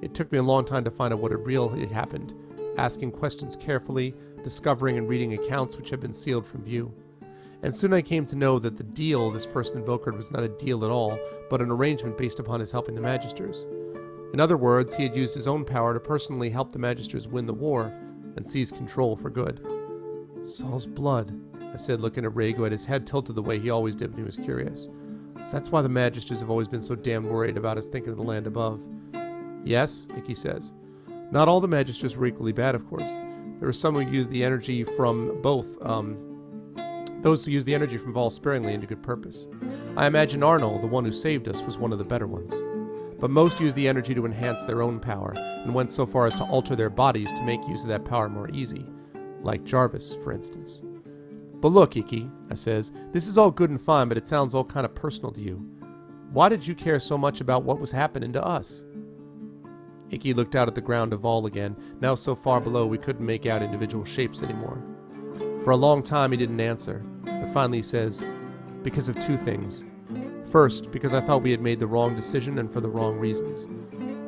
It took me a long time to find out what had really happened, asking questions carefully, discovering and reading accounts which had been sealed from view. And soon I came to know that the deal this person had brokered was not a deal at all, but an arrangement based upon his helping the Magisters. In other words, he had used his own power to personally help the Magisters win the war and seize control for good. Saul's blood, I said, looking at Rig, who had his head tilted the way he always did when he was curious. So that's why the Magisters have always been so damn worried about us thinking of the land above. Yes, Icky says. Not all the Magisters were equally bad, of course. There were some who used the energy from both, those who used the energy from Vol sparingly and to good purpose. I imagine Arnold, the one who saved us, was one of the better ones. But most used the energy to enhance their own power, and went so far as to alter their bodies to make use of that power more easy. Like Jarvis, for instance. But look, Iki, I says, this is all good and fine, but it sounds all kind of personal to you. Why did you care so much about what was happening to us? Iki looked out at the ground of Vol again, now so far below we couldn't make out individual shapes anymore. For a long time he didn't answer, but finally he says, because of two things. First, because I thought we had made the wrong decision and for the wrong reasons.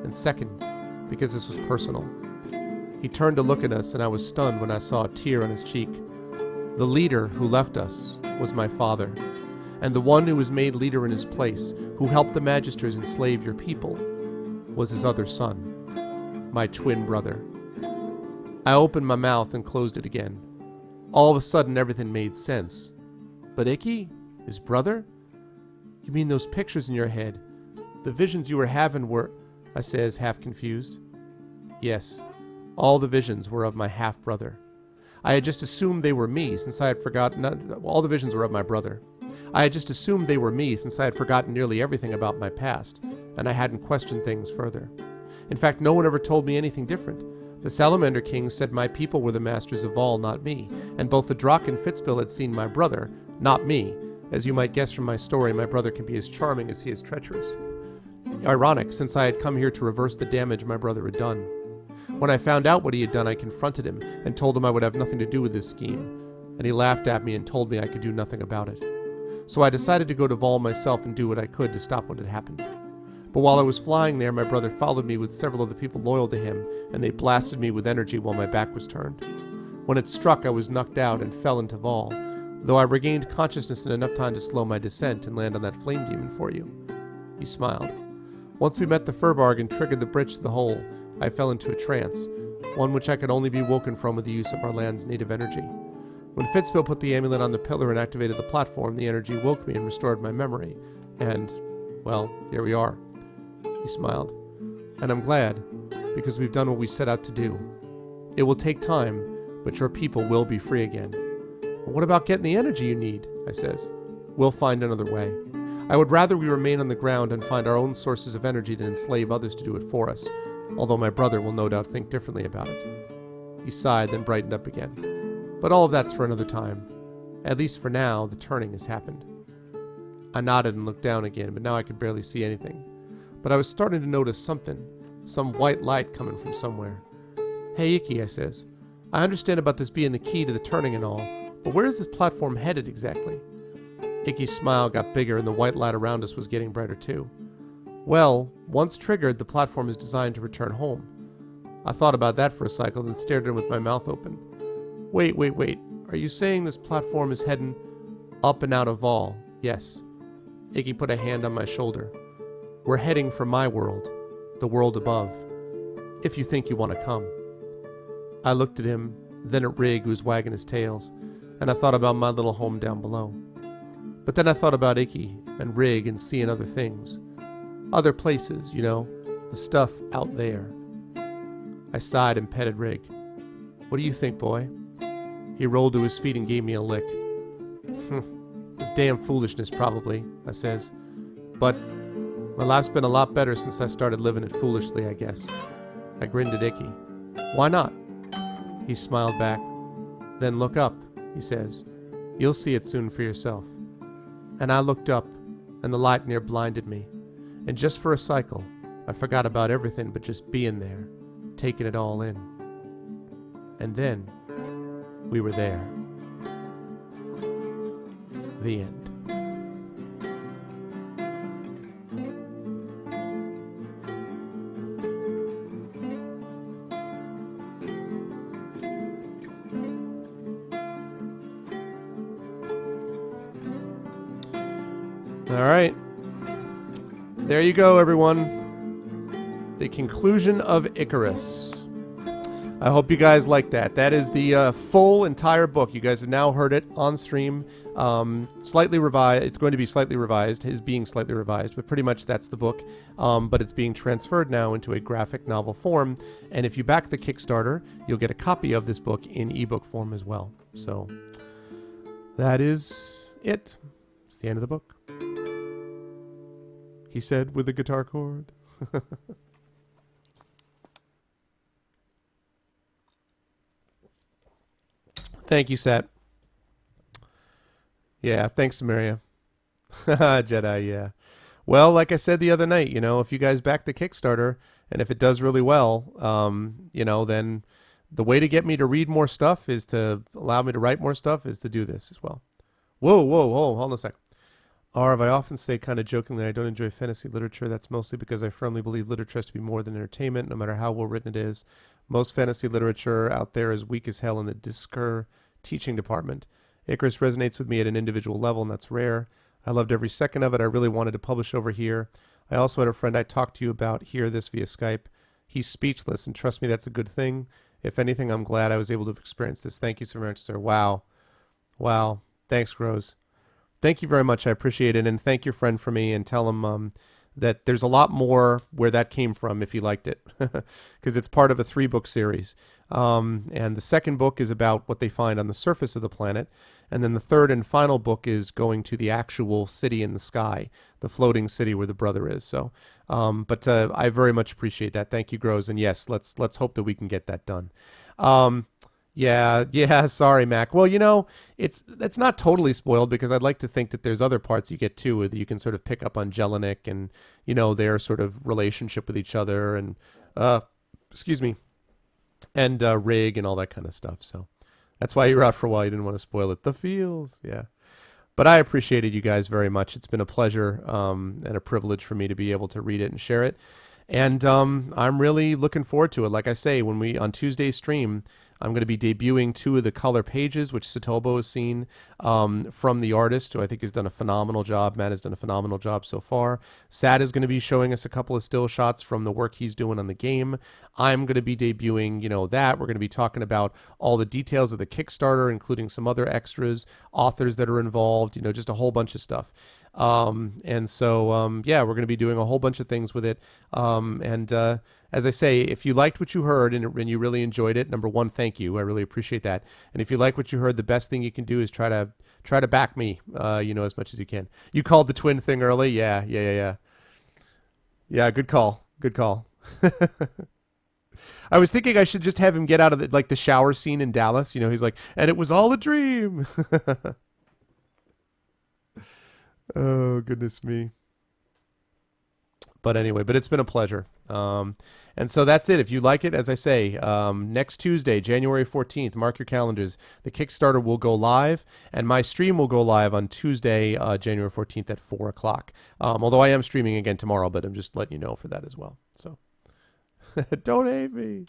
And second, because this was personal. He turned to look at us and I was stunned when I saw a tear on his cheek. The leader who left us was my father, and the one who was made leader in his place, who helped the Magisters enslave your people, was his other son, my twin brother. I opened my mouth and closed it again. All of a sudden everything made sense. But Iki? His brother? You mean those pictures in your head? The visions you were having were... I says, half confused. Yes, all the visions were of my half-brother. I had just assumed they were me, since I had forgotten... all the visions were of my brother. I had just assumed they were me, since I had forgotten nearly everything about my past, and I hadn't questioned things further. In fact, no one ever told me anything different. The Salamander King said my people were the masters of all, not me, and both the Drakh and Fitzbill had seen my brother, not me. As you might guess from my story, my brother can be as charming as he is treacherous. Ironic, since I had come here to reverse the damage my brother had done. When I found out what he had done, I confronted him and told him I would have nothing to do with this scheme, and he laughed at me and told me I could do nothing about it. So I decided to go to Vol myself and do what I could to stop what had happened. But while I was flying there, my brother followed me with several of the people loyal to him, and they blasted me with energy while my back was turned. When it struck, I was knocked out and fell into Vol, though I regained consciousness in enough time to slow my descent and land on that flame demon for you. He smiled. Once we met the Furbarg and triggered the bridge to the hole, I fell into a trance, one which I could only be woken from with the use of our land's native energy. When Fitzbill put the amulet on the pillar and activated the platform, the energy woke me and restored my memory. And, well, here we are. He smiled. And I'm glad, because we've done what we set out to do. It will take time, but your people will be free again. What about getting the energy you need? I says. We'll find another way. I would rather we remain on the ground and find our own sources of energy than enslave others to do it for us, although my brother will no doubt think differently about it. He sighed, then brightened up again. But all of that's for another time. At least for now, the turning has happened. I nodded and looked down again, but now I could barely see anything. But I was starting to notice something, some white light coming from somewhere. Hey, Iki, I says. I understand about this being the key to the turning and all, but where is this platform headed exactly? Iki's smile got bigger and the white light around us was getting brighter too. Well, once triggered, the platform is designed to return home. I thought about that for a cycle, then stared at him with my mouth open. Wait. Are you saying this platform is heading up and out of Vol? Yes. Iki put a hand on my shoulder. We're heading for my world, the world above, if you think you want to come. I looked at him, then at Rig, who was wagging his tails, and I thought about my little home down below. But then I thought about Iki and Rig and seeing other things. Other places, you know, the stuff out there. I sighed and petted Rig. What do you think, boy? He rolled to his feet and gave me a lick. It's damn foolishness, probably, I says. But my life's been a lot better since I started living it foolishly, I guess. I grinned at Iki. Why not? He smiled back. Then look up, he says. You'll see it soon for yourself. And I looked up, and the light near blinded me. And just for a cycle, I forgot about everything but just being there, taking it all in. And then, we were there. The end. All right. There you go, everyone. The conclusion of Icarus. I hope you guys like that. That is the full entire book. You guys have now heard it on stream. Slightly revised. It's going to be slightly revised. Is being slightly revised, but pretty much that's the book. But it's being transferred now into a graphic novel form. And if you back the Kickstarter, you'll get a copy of this book in ebook form as well. So that is it. It's the end of the book. He said with a guitar chord. Thank you, Seth. Yeah, thanks, Samaria. Jedi, yeah. Well, like I said the other night, if you guys back the Kickstarter and if it does really well, then the way to get me to read more stuff is to allow me to write more stuff is to do this as well. Whoa, hold on a sec. Arv, I often say kind of jokingly I don't enjoy fantasy literature. That's mostly because I firmly believe literature has to be more than entertainment, no matter how well written it is. Most fantasy literature out there is weak as hell in the discourse teaching department. Icarus resonates with me at an individual level, and that's rare. I loved every second of it. I really wanted to publish over here. I also had a friend I talked to you about here this via Skype. He's speechless, and trust me, that's a good thing. If anything, I'm glad I was able to experience this. Thank you so much, sir. Wow. Thanks, Rose. Thank you very much. I appreciate it, and thank your friend for me, and tell him that there's a lot more where that came from if he liked it, because it's part of a 3-book series. And the second book is about what they find on the surface of the planet, and then the third and final book is going to the actual city in the sky, the floating city where the brother is. So, but I very much appreciate that. Thank you, Grows, and yes, let's hope that we can get that done. Yeah, sorry, Mac. Well, it's not totally spoiled because I'd like to think that there's other parts you get too that you can sort of pick up on Jelinek and, their sort of relationship with each other and, and Rig and all that kind of stuff. So that's why you're out for a while. You didn't want to spoil it. The feels, yeah. But I appreciated you guys very much. It's been a pleasure and a privilege for me to be able to read it and share it. And I'm really looking forward to it. Like I say, on Tuesday's stream, I'm going to be debuting 2 of the color pages, which Satobo has seen from the artist, who I think has done a phenomenal job. Matt has done a phenomenal job so far. Sad is going to be showing us a couple of still shots from the work he's doing on the game. I'm going to be debuting, that. We're going to be talking about all the details of the Kickstarter, including some other extras, authors that are involved, just a whole bunch of stuff. And so, we're going to be doing a whole bunch of things with it. As I say, if you liked what you heard and you really enjoyed it, number one, thank you. I really appreciate that. And if you like what you heard, the best thing you can do is try to back me, as much as you can. You called the twin thing early. Yeah. Yeah. Good call. I was thinking I should just have him get out of the shower scene in Dallas. He's like, and it was all a dream. Oh, goodness me. But anyway, it's been a pleasure. And so that's it. If you like it, as I say, next Tuesday, January 14th, mark your calendars. The Kickstarter will go live, and my stream will go live on Tuesday, January 14th at 4 o'clock. Although I am streaming again tomorrow, but I'm just letting you know for that as well. So don't hate me.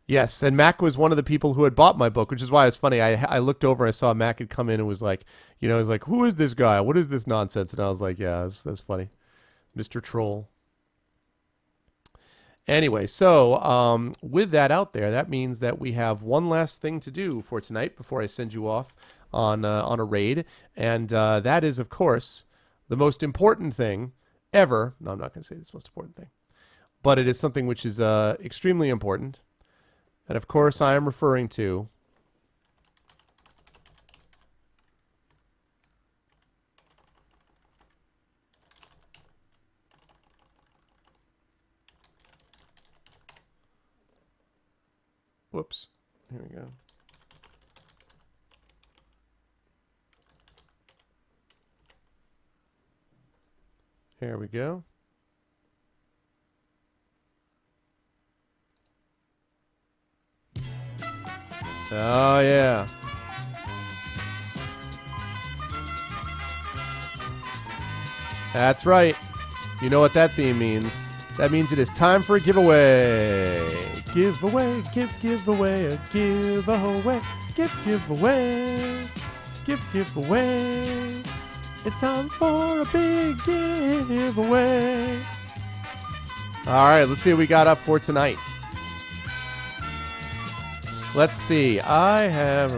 Yes, and Mac was one of the people who had bought my book, which is why it's funny. I looked over and I saw Mac had come in and was like, was like, who is this guy? What is this nonsense? And I was like, yeah, that's funny. Mr. Troll. Anyway, so with that out there, that means that we have one last thing to do for tonight before I send you off on a raid, and that is, of course, the most important thing ever. No, I'm not going to say it's the most important thing, but it is something which is extremely important, and of course, I am referring to whoops. Here we go. Here we go. Oh, yeah. That's right. You know what that theme means. That means it is time for a giveaway. Giveaway, giveaway, a giveaway, giveaway, giveaway. It's time for a big giveaway. All right, let's see what we got up for tonight. Let's see. I have...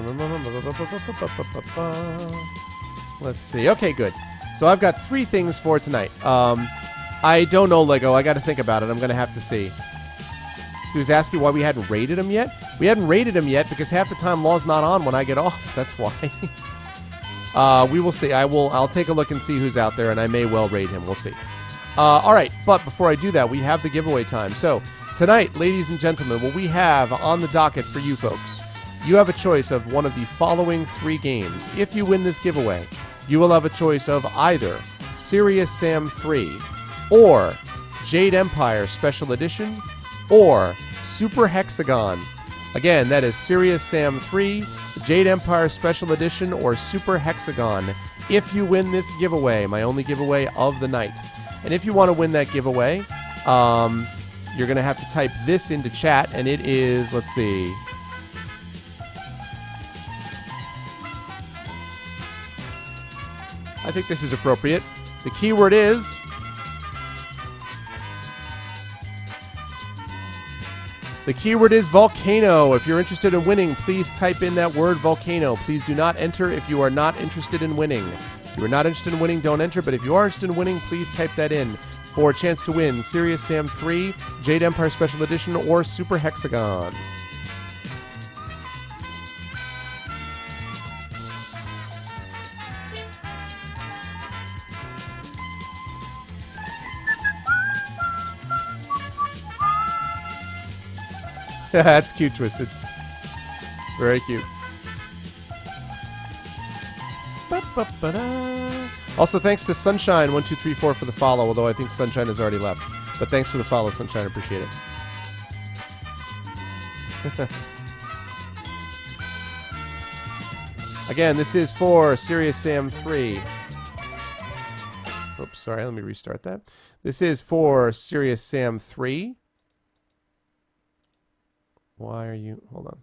Let's see. Okay, good. So I've got 3 things for tonight. I don't know, Lego. I got to think about it. I'm going to have to see. He was asking why we hadn't rated him yet. We hadn't rated him yet because half the time Law's not on when I get off. That's why. We will see. I'll take a look and see who's out there, and I may well rate him. We'll see. All right, but before I do that, we have the giveaway time. So tonight, ladies and gentlemen, what we have on the docket for you folks you have a choice of one of the following 3 games. If you win this giveaway, you will have a choice of either Serious Sam 3 or Jade Empire Special Edition or Super Hexagon. Again, that is Serious Sam 3, Jade Empire Special Edition, or Super Hexagon. If you win this giveaway, my only giveaway of the night. And if you want to win that giveaway, you're going to have to type this into chat, and it is, let's see. I think this is appropriate. The keyword is... The keyword is volcano. If you're interested in winning, please type in that word volcano. Please do not enter if you are not interested in winning. If you are not interested in winning, don't enter. But if you are interested in winning, please type that in for a chance to win Serious Sam 3, Jade Empire Special Edition, or Super Hexagon. That's cute, Twisted. Very cute. Also, thanks to Sunshine1234 for the follow, although I think Sunshine has already left. But thanks for the follow, Sunshine. I appreciate it. Again, this is for Serious Sam 3. Oops, sorry, let me restart that. This is for Serious Sam 3. Why are you... Hold on.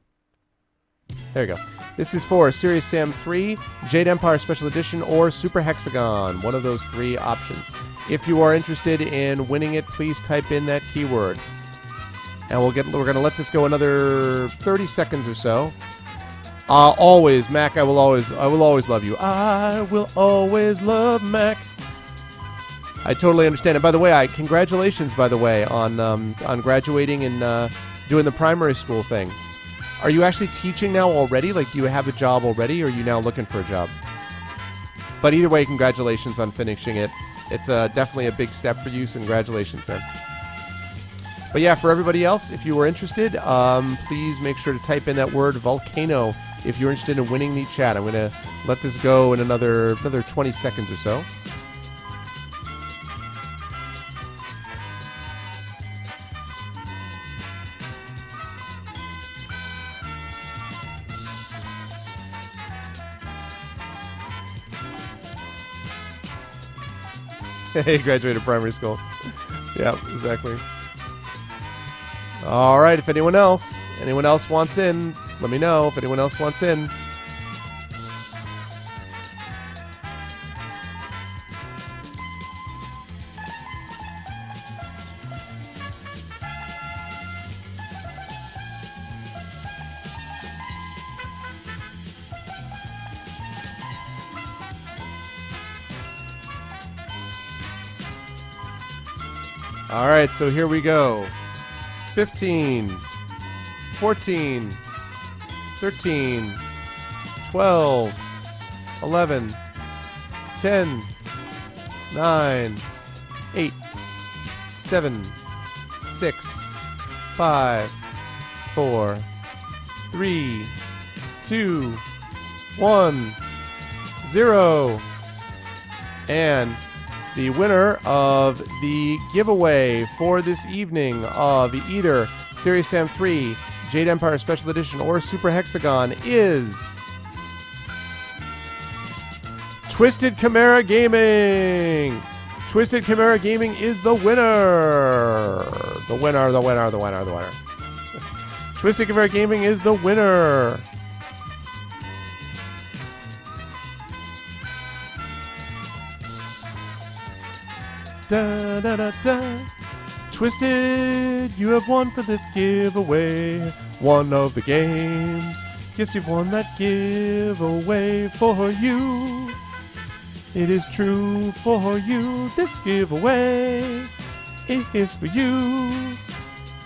There you go. This is for Serious Sam 3, Jade Empire Special Edition, or Super Hexagon. One of those 3 options. If you are interested in winning it, please type in that keyword. And we're going to let this go another 30 seconds or so. Always, Mac, I will always love you. I will always love Mac. I totally understand. And by the way, congratulations, by the way, on graduating and doing the primary school thing. Are you actually teaching now already? Like, do you have a job already, or are you now looking for a job? But either way, congratulations on finishing it. It's definitely a big step for you, so congratulations, man. But yeah, for everybody else, if you were interested, please make sure to type in that word volcano if you're interested in winning the chat. I'm going to let this go in another 20 seconds or so. Hey, graduated primary school. Yeah, exactly. All right, if anyone else wants in, let me know if anyone else wants in. All right, so here we go. 15, 14, 13, 12, 11, 10, 9, 8, 7, 6, 5, 4, 3, 2, 1, 0. And the winner of the giveaway for this evening of either Serious Sam 3, Jade Empire Special Edition, or Super Hexagon is Twisted Chimera Gaming. Twisted Chimera Gaming is the winner. The winner. Twisted Chimera Gaming is the winner. Da, da, da, da. Twisted, you have won for this giveaway one of the games. Yes, you've won that giveaway for you. It is true for you. This giveaway, it is for you.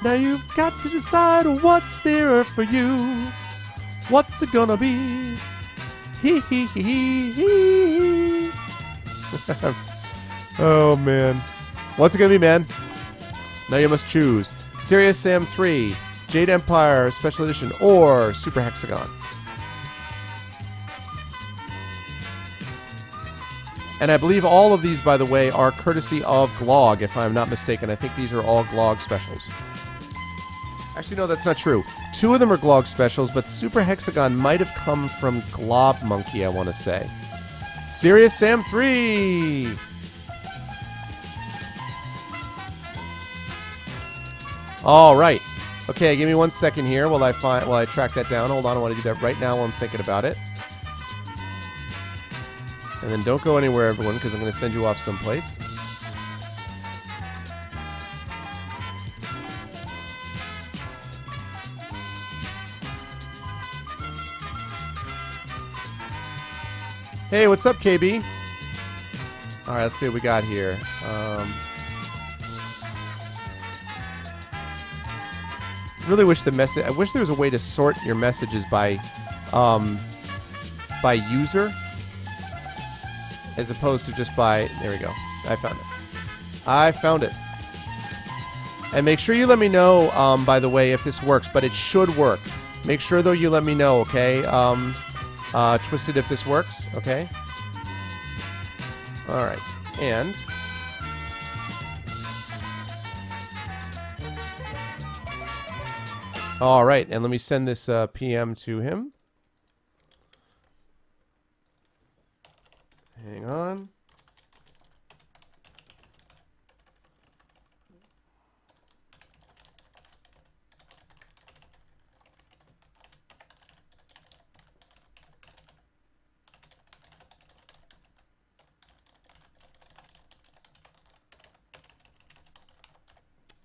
Now you've got to decide what's there for you. What's it gonna be? Hee hee hee hee. Oh, man. What's it going to be, man? Now you must choose Serious Sam 3, Jade Empire Special Edition, or Super Hexagon. And I believe all of these, by the way, are courtesy of Glog, if I'm not mistaken. I think these are all Glog specials. Actually, no, that's not true. 2 of them are Glog specials, but Super Hexagon might have come from Glob Monkey, I want to say. Serious Sam 3! All right. Okay, give me 1 second here while I track that down. Hold on, I want to do that right now while I'm thinking about it. And then don't go anywhere, everyone, because I'm going to send you off someplace. Hey, what's up, KB? All right, let's see what we got here. Really wish the message. I wish there was a way to sort your messages by user, as opposed to just by. There we go. I found it. I found it. And make sure you let me know, by the way, if this works. But it should work. Make sure though you let me know, okay? Twisted, if this works, okay? All right, and. All right, and let me send this PM to him. Hang on.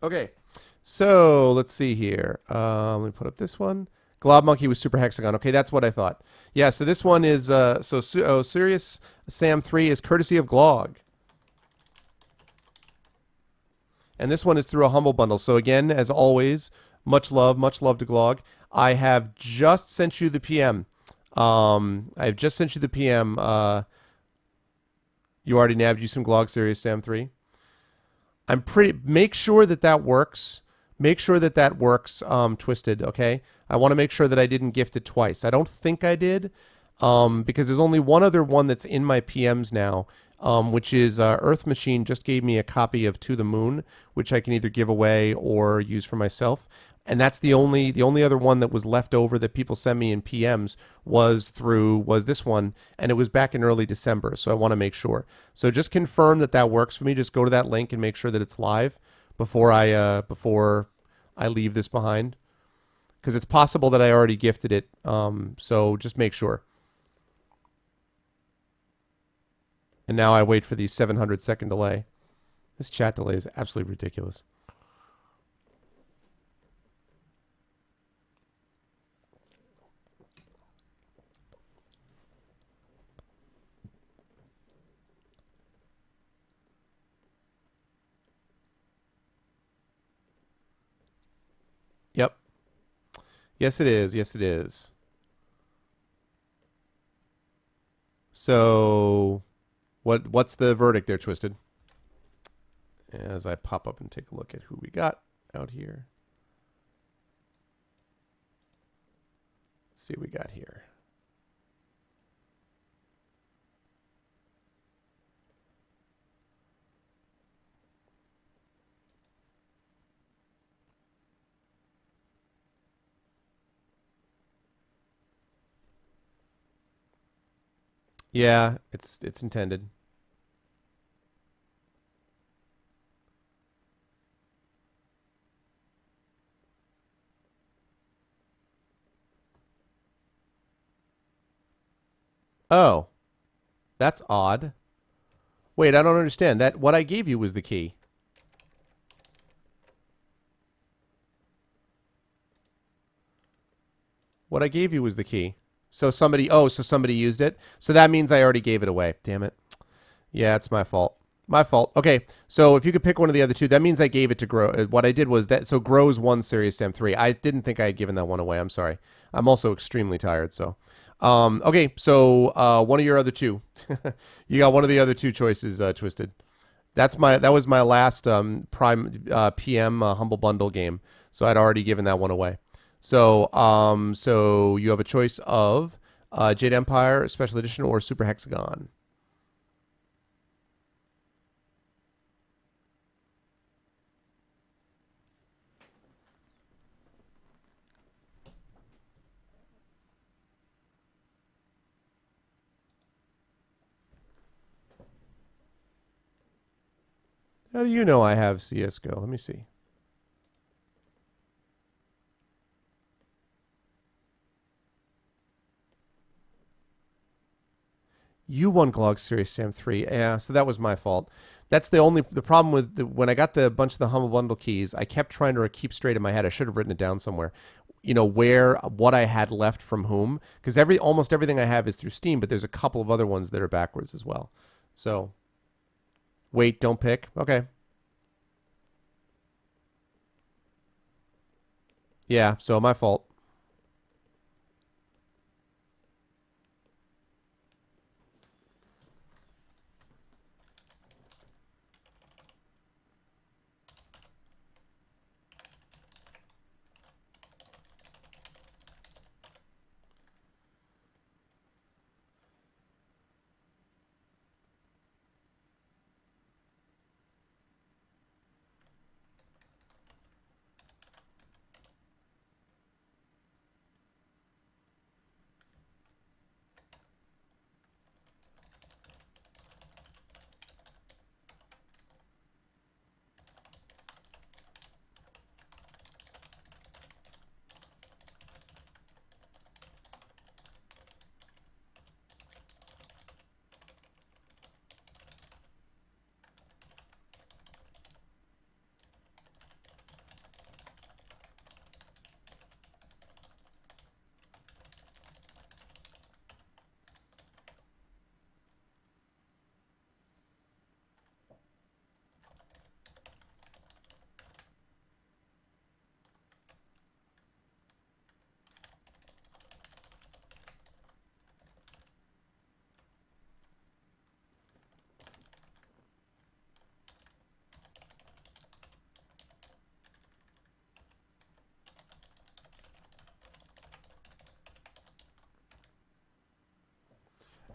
Okay. So, let's see here. Let me put up this one. Glob Monkey with Super Hexagon. Okay, that's what I thought. Yeah, so this one is, Serious Sam 3 is courtesy of Glog. And this one is through a Humble Bundle. So again, as always, much love to Glog. I have just sent you the PM. I've just sent you the PM. You already nabbed you some Glog Serious Sam 3. Make sure that works. Make sure that works, Twisted, okay? I want to make sure that I didn't gift it twice. I don't think I did, because there's only one other one that's in my PMs now, which is Earth Machine just gave me a copy of To the Moon, which I can either give away or use for myself. And that's the only other one that was left over that people sent me in PMs was this one, and it was back in early December, so I want to make sure. So just confirm that works for me. Just go to that link and make sure that it's live before I leave this behind, because it's possible that I already gifted it. So just make sure. And now I wait for the 700-second delay. This chat delay is absolutely ridiculous. Yep. Yes, it is. Yes, it is. So, what's the verdict there, Twisted? As I pop up and take a look at who we got out here. Let's see what we got here. Yeah, it's intended. Oh. That's odd. Wait, I don't understand. That what I gave you was the key. What I gave you was the key. So somebody used it. So that means I already gave it away. Damn it. Yeah, it's my fault. My fault. Okay, so if you could pick one of the other two, that means I gave it to Grow. What I did was that, so Grow's won Serious Sam 3. I didn't think I had given that one away. I'm sorry. I'm also extremely tired, so. Okay, so one of your other two. You got one of the other two choices, Twisted. That was my last Prime PM Humble Bundle game. So I'd already given that one away. So you have a choice of Jade Empire Special Edition or Super Hexagon. How do you know I have CSGO? Let me see. You won Glog Series Sam 3. Yeah, so that was my fault. That's the problem with when I got the bunch of the Humble Bundle keys, I kept trying to keep straight in my head. I should have written it down somewhere. What I had left from whom, because almost everything I have is through Steam, but there's a couple of other ones that are backwards as well. So wait, don't pick. Okay. Yeah, so my fault.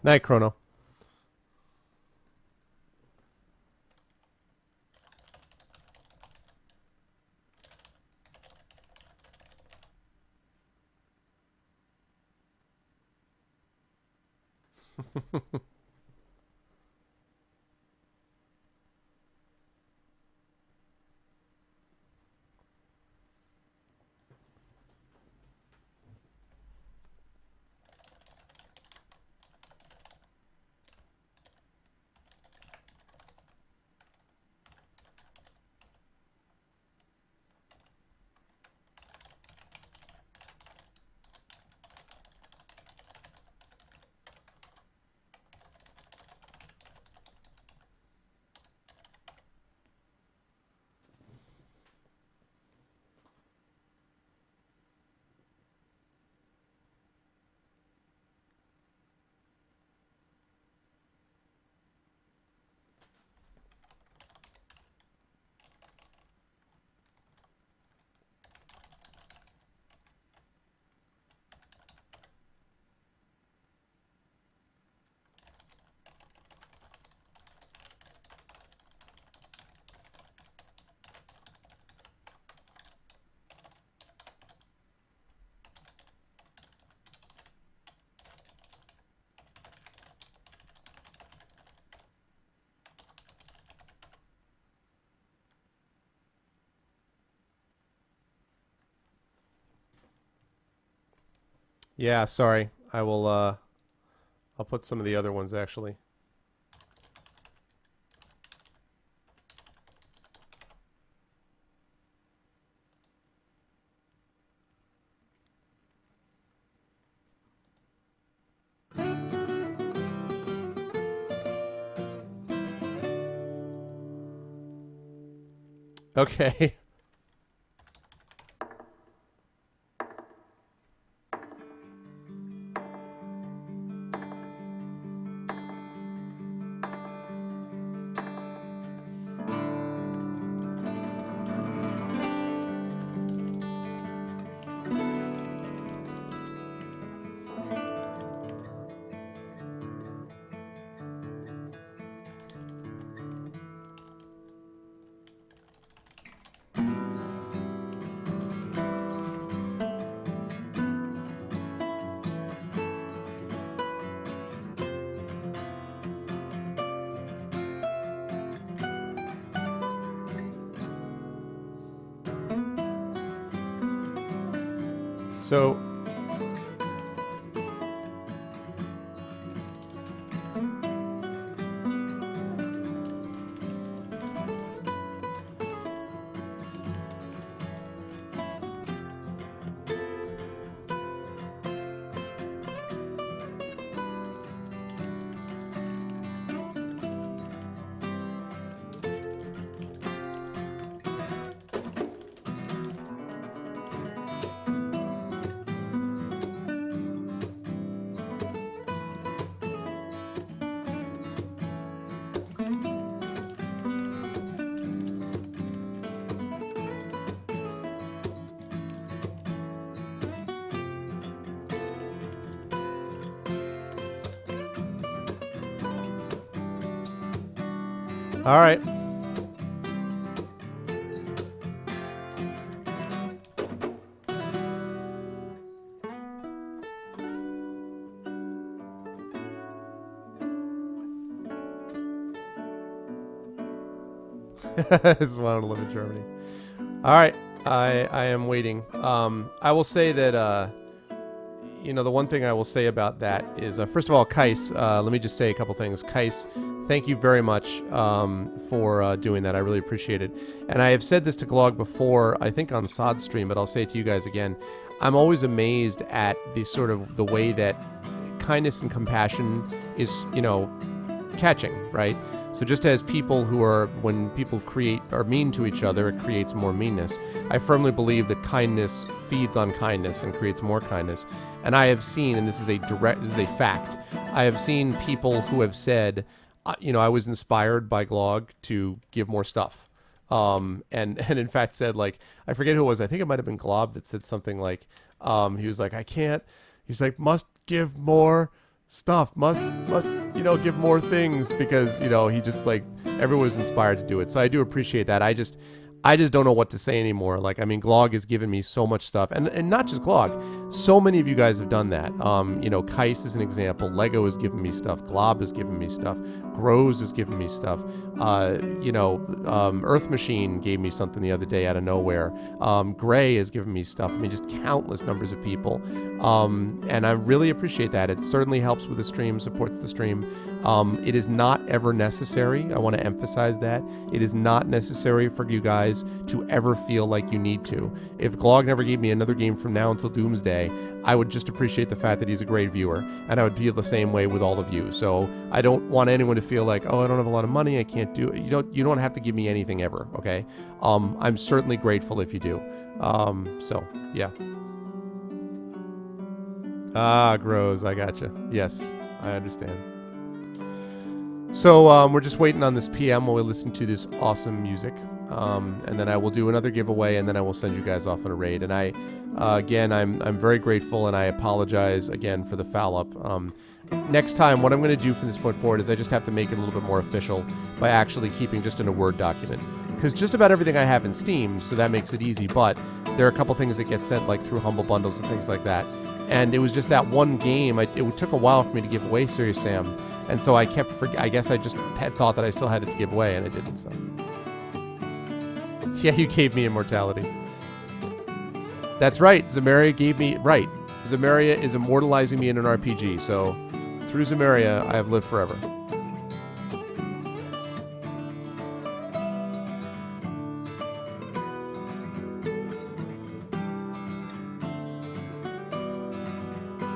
Night, Chrono. Yeah, sorry. I'll put some of the other ones actually. Okay. So all right. This is why I want to live in Germany. All right, I am waiting. I will say that you know, the one thing I will say about that is first of all, Kais. Let me just say a couple things. Kais, thank you very much for doing that. I really appreciate it. And I have said this to Glog before, I think on Sod stream, but I'll say it to you guys again. I'm always amazed at the sort of the way that kindness and compassion is, you know, catching, right? So just as people who are, when people are mean to each other, it creates more meanness. I firmly believe that kindness feeds on kindness and creates more kindness. And I have seen, and this is a fact, I have seen people who have said, you know, I was inspired by Glog to give more stuff. And in fact said, like, I forget who it was, I think it might have been Glob that said something like, he was like, I can't, he's like, must give more stuff, must, you know, give more things, because, you know, he just, like, everyone was inspired to do it. So I do appreciate that. I just don't know what to say anymore. Like, I mean, Glog has given me so much stuff, and not just Glog. So many of you guys have done that. You know, Kais is an example. Lego has given me stuff. Glob has given me stuff. Grows has given me stuff. You know, Earth Machine gave me something the other day out of nowhere. Gray has given me stuff. I mean, just countless numbers of people. And I really appreciate that. It certainly helps with the stream, supports the stream. It is not ever necessary. I want to emphasize that. It is not necessary for you guys to ever feel like you need to. If Glog never gave me another game from now until Doomsday, I would just appreciate the fact that he's a great viewer, and I would feel the same way with all of you. So I don't want anyone to feel like, oh, I don't have a lot of money, I can't do it. You don't have to give me anything ever, okay? I'm certainly grateful if you do. So yeah. Grows, I gotcha. Yes, I understand. So we're just waiting on this PM while we listen to this awesome music. And then I will do another giveaway, and then I will send you guys off on a raid. And I, again, I'm very grateful, and I apologize again for the foul up. Next time, what I'm going to do from this point forward is I just have to make it a little bit more official by actually keeping just in a Word document. Because just about everything I have in Steam, so that makes it easy. But there are a couple things that get sent like through Humble Bundles and things like that. And it was just that one game. It took a while for me to give away Serious Sam. And so I kept, I guess I just had thought that I still had it to give away, and I didn't, so. Yeah, you gave me immortality. That's right, Zamaria gave me, right. Zamaria is immortalizing me in an RPG, so through Zamaria, I have lived forever.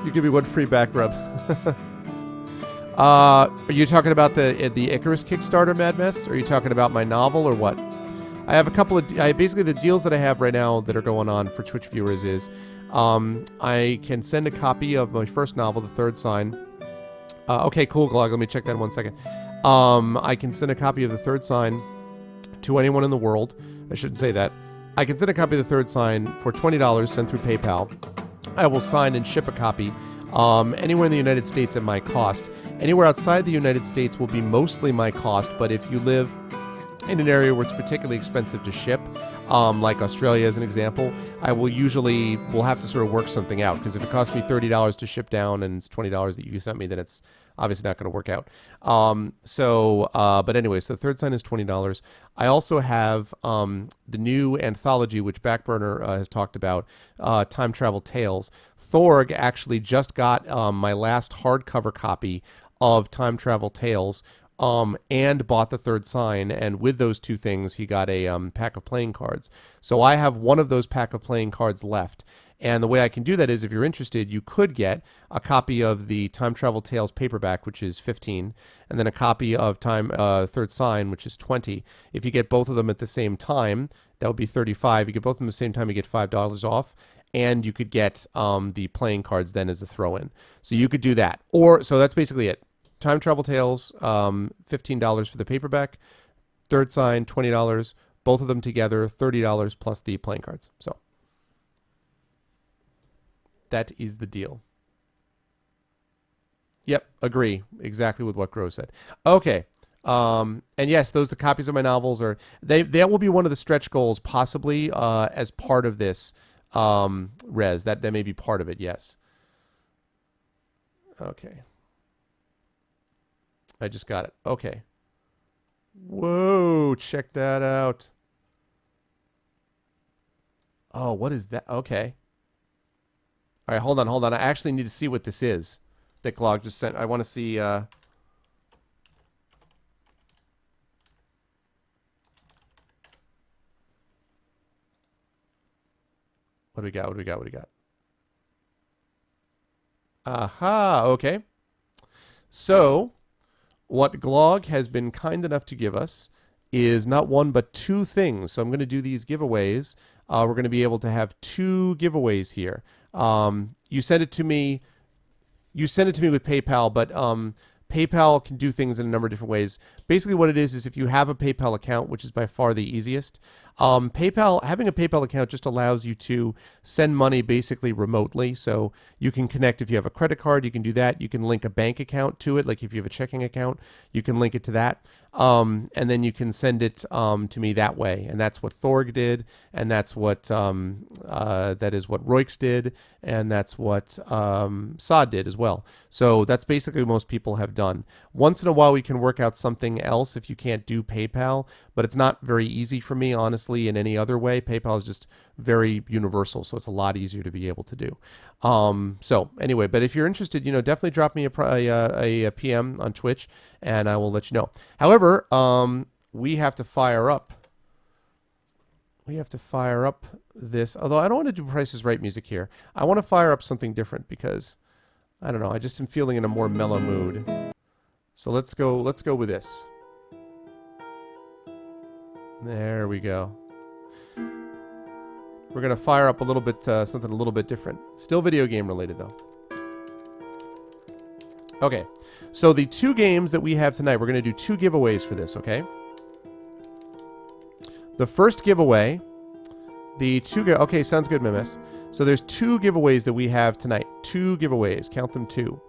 You give me one free back rub. Are you talking about the Icarus Kickstarter, Mad Mess? Or are you talking about my novel, or what? I have a couple of... basically, the deals that I have right now that are going on for Twitch viewers is... I can send a copy of my first novel, The Third Sign. Okay, cool, Glog. Let me check that in 1 second. I can send a copy of The Third Sign to anyone in the world. I shouldn't say that. I can send a copy of The Third Sign for $20 sent through PayPal. I will sign and ship a copy anywhere in the United States at my cost. Anywhere outside the United States will be mostly my cost, but if you live in an area where it's particularly expensive to ship, like Australia as an example, I will have to sort of work something out, because if it costs me $30 to ship down and it's $20 that you sent me, then it's obviously not going to work out. But anyway, so the third sign is $20. I also have the new anthology, which Backburner has talked about, Time Travel Tales. Thorg actually just got my last hardcover copy of Time Travel Tales, and bought the third sign, and with those two things, he got a pack of playing cards. So I have one of those pack of playing cards left. And the way I can do that is, if you're interested, you could get a copy of the Time Travel Tales paperback, which is $15, and then a copy of Third Sign, which is $20. If you get both of them at the same time, that would be $35. You get both of them at the same time, you get $5 off, and you could get the playing cards then as a throw-in. So you could do that. So that's basically it. Time Travel Tales, $15 for the paperback. Third Sign, $20. Both of them together, $30 plus the playing cards. So that is the deal. Yep, agree. Exactly with what Grow said. Okay. And yes, those are the copies of my novels. They will be one of the stretch goals, possibly, as part of this res. That may be part of it, yes. Okay. I just got it. Okay. Whoa, check that out. Oh, what is that? Okay. All right, hold on. I actually need to see what this is that Glog just sent. I want to see... What do we got? What do we got? Aha, okay. So, what Glog has been kind enough to give us is not one but two things. So I'm going to do these giveaways. We're going to be able to have two giveaways here. You sent it to me with PayPal, but PayPal can do things in a number of different ways. Basically what it is if you have a PayPal account, which is by far the easiest, having a PayPal account just allows you to send money basically remotely. So you can connect, if you have a credit card, you can do that. You can link a bank account to it. Like if you have a checking account, you can link it to that. And then you can send it to me that way. And that's what Thorg did. And that's what, that is what Roix did. And that's what Sod did as well. So that's basically what most people have done. Once in a while, we can work out something else if you can't do PayPal, but it's not very easy for me, honestly, in any other way. PayPal is just very universal, so it's a lot easier to be able to do. So anyway, but if you're interested, definitely drop me a PM on Twitch, and I will let you know. However, we have to fire up. This, although I don't want to do Price is Right music here. I want to fire up something different because, I don't know, I just am feeling in a more mellow mood. So let's go with this. There we go. We're going to fire up a little bit, something a little bit different. Still video game related, though. Okay. So the two games that we have tonight, we're going to do two giveaways for this, okay? The first giveaway, okay, sounds good, Memes. So there's two giveaways that we have tonight. Two giveaways. Count them, two.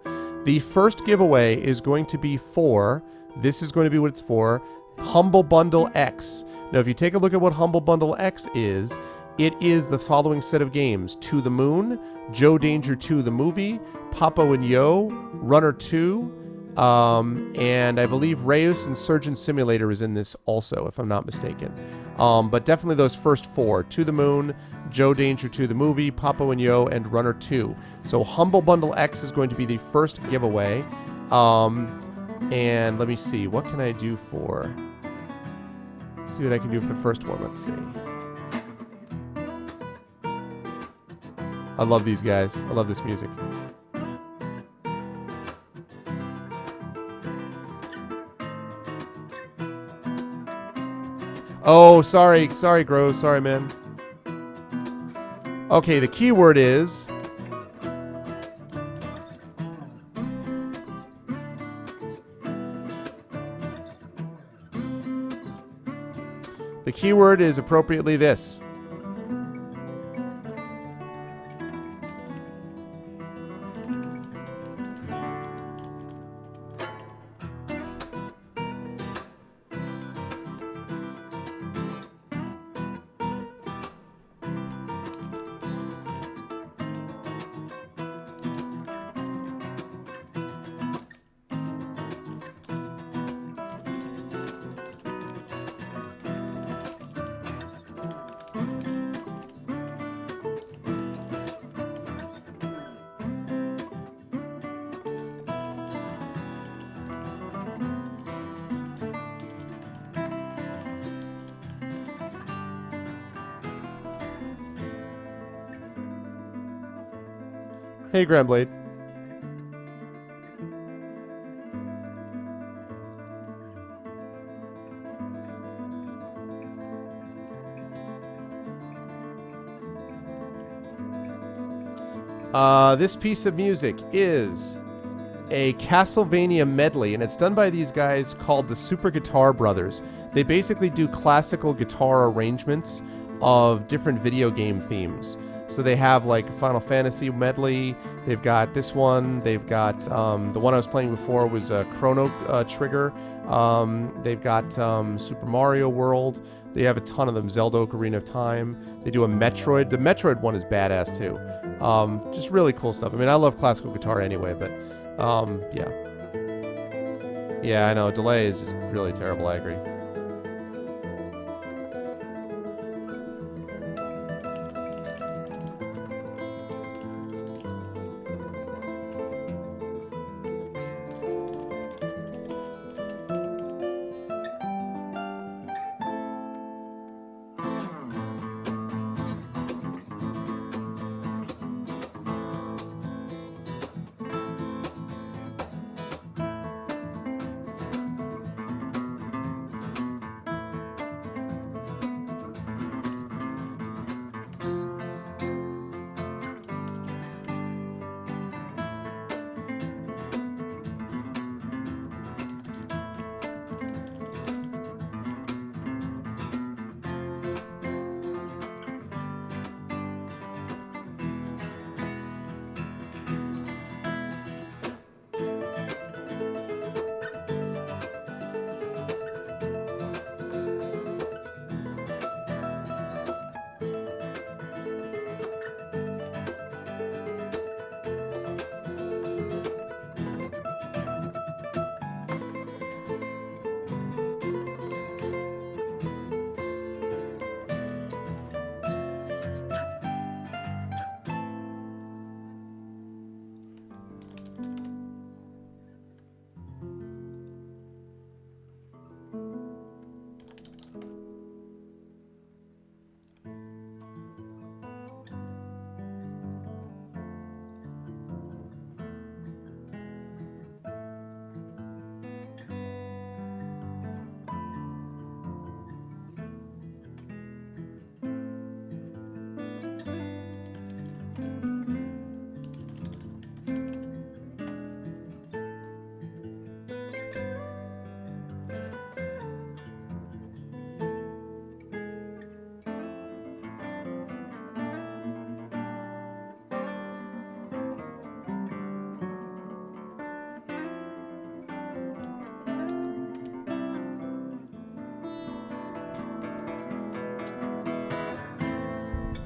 The first giveaway is going to be for, this is going to be what it's for, Humble Bundle X. Now, if you take a look at what Humble Bundle X is, it is the following set of games: To the Moon, Joe Danger 2 the movie, Papo and Yo, Runner 2, and I believe Reus and Surgeon Simulator is in this also, if I'm not mistaken. But definitely those first four: To the Moon, Joe Danger 2 the movie, Papo and Yo, and Runner 2. So Humble Bundle X is going to be the first giveaway. And let me see, what can I do for... Let's see what I can do for the first one. Let's see. I love these guys. I love this music. Oh, sorry, Grow. Sorry, man. Okay, the keyword is... The keyword is appropriately this. Hey, Grandblade. This piece of music is a Castlevania medley, and it's done by these guys called the Super Guitar Brothers. They basically do classical guitar arrangements of different video game themes. So they have like Final Fantasy medley, they've got this one, they've got the one I was playing before was Chrono Trigger, they've got Super Mario World, they have a ton of them, Zelda Ocarina of Time, they do a Metroid, the Metroid one is badass too. Just really cool stuff. I mean, I love classical guitar anyway, but yeah. Yeah, I know, delay is just really terrible, I agree.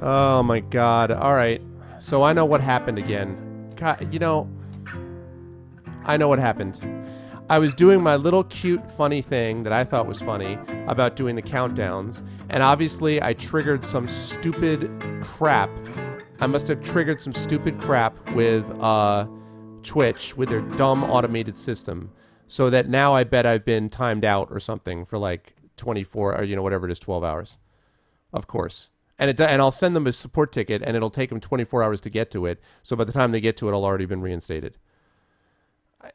Oh my god. Alright. So I know what happened again. God, you know, I know what happened. I was doing my little cute funny thing that I thought was funny about doing the countdowns, and obviously I triggered some stupid crap. I must have triggered some stupid crap with Twitch, with their dumb automated system, so that now I bet I've been timed out or something for like 24, or you know, whatever it is, 12 hours. Of course. And I'll send them a support ticket, and it'll take them 24 hours to get to it. So by the time they get to it, it'll already been reinstated.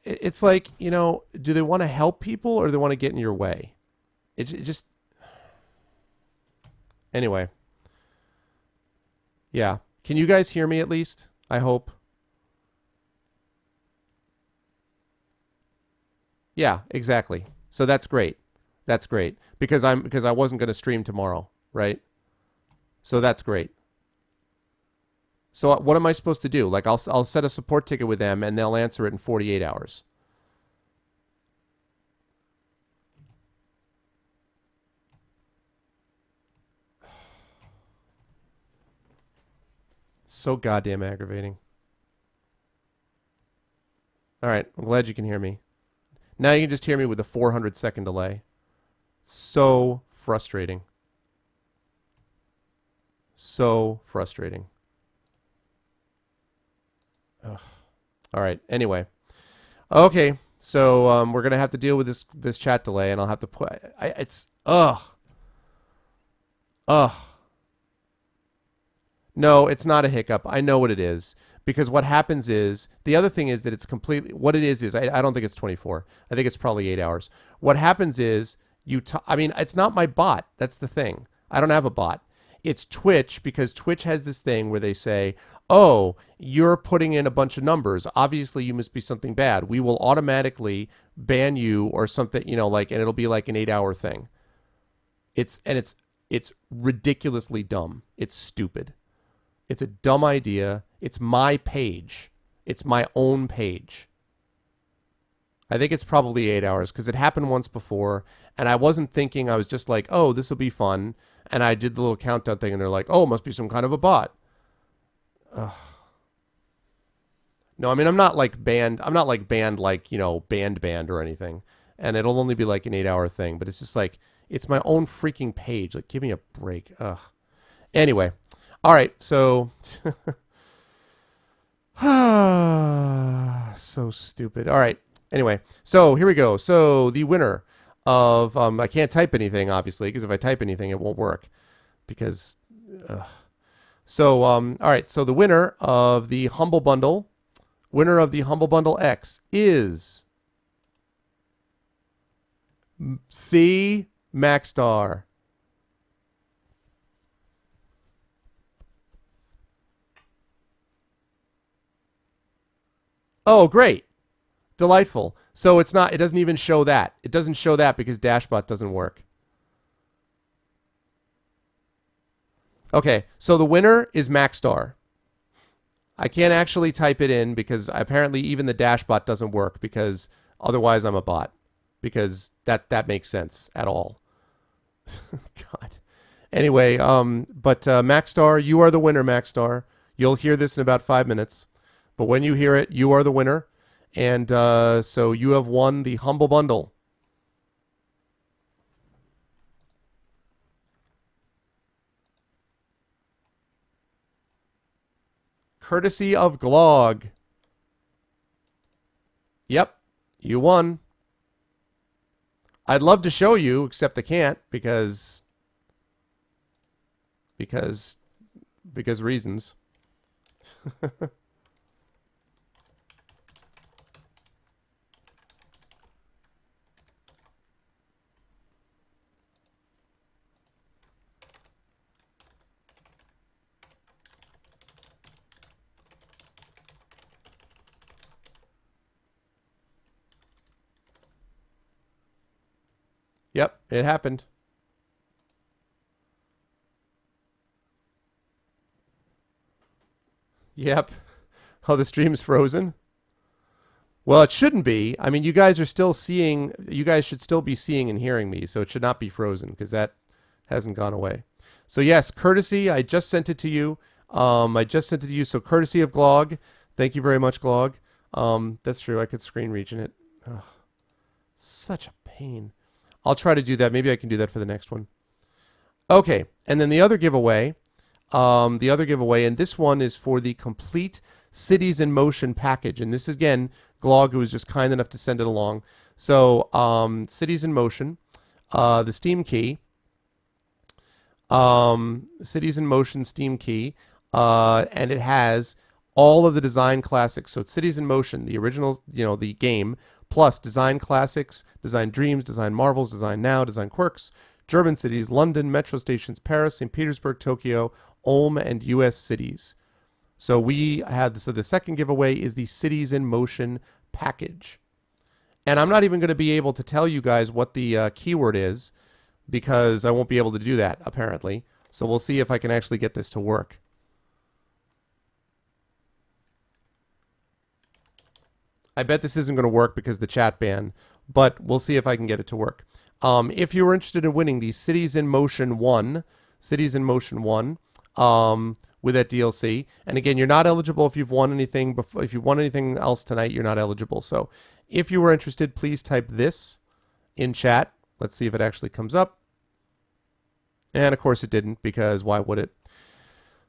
It's like, you know, do they want to help people or do they want to get in your way? It just... Anyway. Yeah. Can you guys hear me at least? I hope. Yeah, exactly. So that's great. That's great. Because I wasn't going to stream tomorrow, right? So that's great. So what am I supposed to do? Like I'll set a support ticket with them and they'll answer it in 48 hours. So goddamn aggravating. All right, I'm glad you can hear me. Now you can just hear me with a 400-second delay. So frustrating. So frustrating. Ugh. All right. Anyway. Okay. So we're gonna have to deal with this chat delay, and I'll have to put. It's ugh. No, it's not a hiccup. I know what it is. Because what happens is, the other thing is that it's completely, what it is I don't think it's 24. I think it's probably 8 hours. What happens is, I mean, it's not my bot. That's the thing. I don't have a bot. It's Twitch, because Twitch has this thing where they say, oh, you're putting in a bunch of numbers. Obviously, you must be something bad. We will automatically ban you or something, you know, like, and it'll be like an 8-hour thing. It's ridiculously dumb. It's stupid. It's a dumb idea. It's my page. It's my own page. I think it's probably 8 hours because it happened once before, and I wasn't thinking. I was just like, oh, this will be fun. And I did the little countdown thing, and they're like, oh, it must be some kind of a bot. Ugh. No, I mean, I'm not like banned. I'm not like banned like, you know, banned or anything. And it'll only be like an 8-hour thing. But it's just like, it's my own freaking page. Like, give me a break. Ugh. Anyway. All right, so so stupid. All right. Anyway, so here we go. So the winner of I can't type anything obviously because if I type anything it won't work because so all right. So the winner of the Humble Bundle, X is C Maxstar. Oh, great. Delightful. So it doesn't even show that. It doesn't show that because Dashbot doesn't work. Okay, so the winner is Maxstar. I can't actually type it in because apparently even the Dashbot doesn't work because otherwise I'm a bot. Because that makes sense at all. God. Anyway, but Maxstar, you are the winner, Maxstar. You'll hear this in about 5 minutes. But when you hear it, you are the winner. And so you have won the Humble Bundle. Courtesy of Glog. Yep, you won. I'd love to show you, except I can't because reasons. Yep, it happened. Yep. Oh, the stream's frozen? Well, it shouldn't be. I mean, you guys should still be seeing and hearing me, so it should not be frozen because that hasn't gone away. So yes, courtesy, I just sent it to you. So courtesy of Glog. Thank you very much, Glog. That's true. I could screen region it. Ugh, such a pain. I'll try to do that. Maybe I can do that for the next one. Okay, and then the other giveaway, and this one is for the complete Cities in Motion package. And this is, again, Glog, who was just kind enough to send it along. So, Cities in Motion, the Steam key, Cities in Motion Steam key, and it has all of the design classics. So it's Cities in Motion, the original, the game, plus Design Classics, Design Dreams, Design Marvels, Design Now, Design Quirks, German cities, London, metro stations, Paris, St. Petersburg, Tokyo, Ulm, and U.S. cities. So the second giveaway is the Cities in Motion package. And I'm not even going to be able to tell you guys what the keyword is because I won't be able to do that, apparently. So we'll see if I can actually get this to work. I bet this isn't going to work because of the chat ban, but we'll see if I can get it to work. If you're interested in winning the Cities in Motion 1, with that DLC, and again, you're not eligible if you've won anything before. If you won anything else tonight, you're not eligible. So if you were interested, please type this in chat. Let's see if it actually comes up. And of course it didn't, because why would it?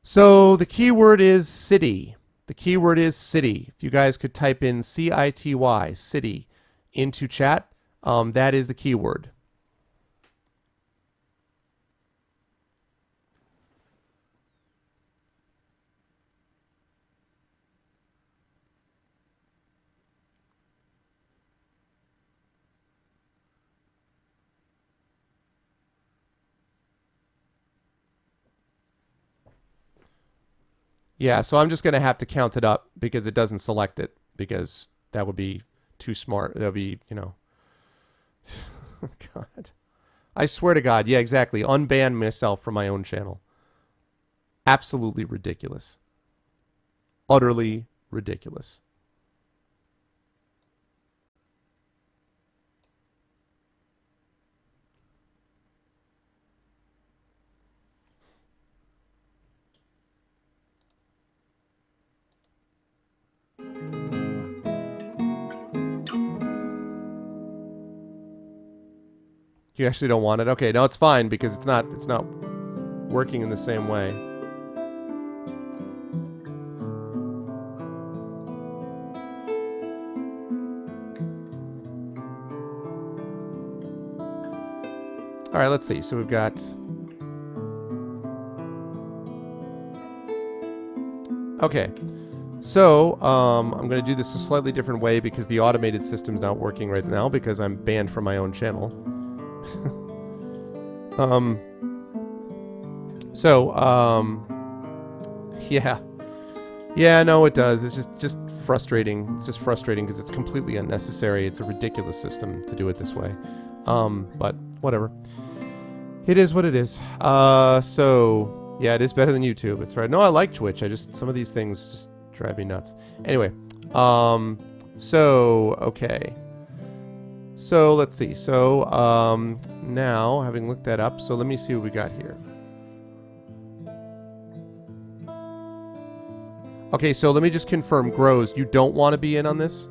So the keyword is city. The keyword is city. If you guys could type in C-I-T-Y, city, into chat, that is the keyword. Yeah, so I'm just going to have to count it up because it doesn't select it, because that would be too smart. That would be, you know. God. I swear to God. Yeah, exactly. Unban myself from my own channel. Absolutely ridiculous. Utterly ridiculous. You actually don't want it? Okay, no, it's fine because it's not working in the same way. All right, let's see. So we've got... Okay. So, I'm going to do this a slightly different way because the automated system's not working right now because I'm banned from my own channel. Yeah. Yeah, no, it does. It's just frustrating. It's just frustrating because it's completely unnecessary. It's a ridiculous system to do it this way. But whatever. It is what it is. So, yeah, it is better than YouTube. It's right. No, I like Twitch. Some of these things just drive me nuts. Anyway, okay. So, let's see. So, now, having looked that up, so let me see what we got here. Okay, so let me just confirm, Grows, you don't want to be in on this?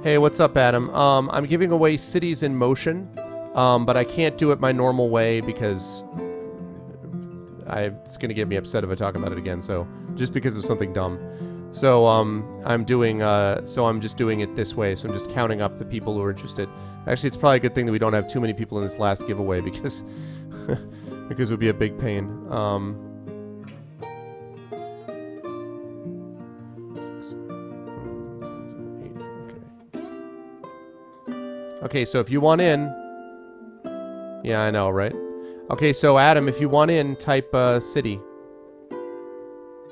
Hey, what's up, Adam? I'm giving away Cities in Motion, but I can't do it my normal way because it's going to get me upset if I talk about it again, so just because of something dumb. So, I'm just doing it this way, so I'm just counting up the people who are interested. Actually, it's probably a good thing that we don't have too many people in this last giveaway because, because it would be a big pain. Okay, so if you want in... Yeah, I know, right? Okay, so Adam, if you want in, type city.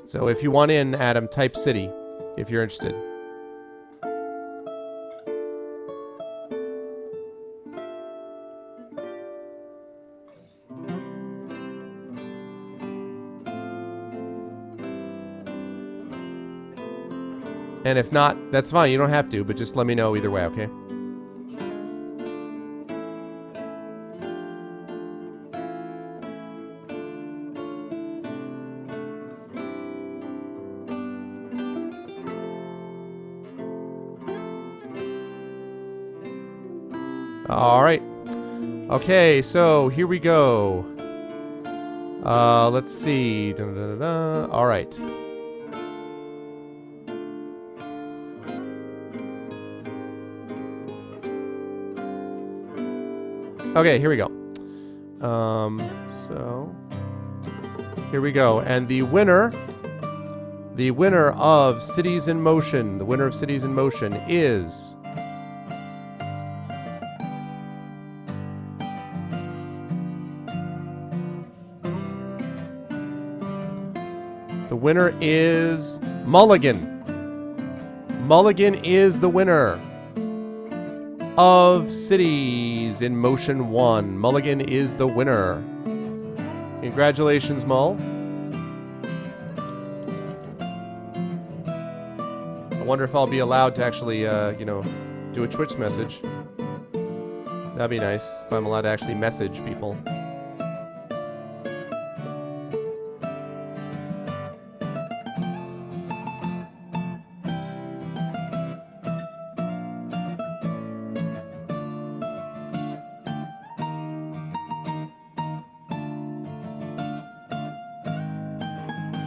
So if you want in, Adam, type city, if you're interested. And if not, that's fine, you don't have to, but just let me know either way, okay? All right. Okay, so here we go. Let's see. All right. Okay, here we go. So here we go. And the winner of Cities in Motion, is Mulligan. Mulligan is the winner. of Cities in Motion 1. Mulligan is the winner. Congratulations, Mull. I wonder if I'll be allowed to actually, do a Twitch message. That'd be nice, if I'm allowed to actually message people.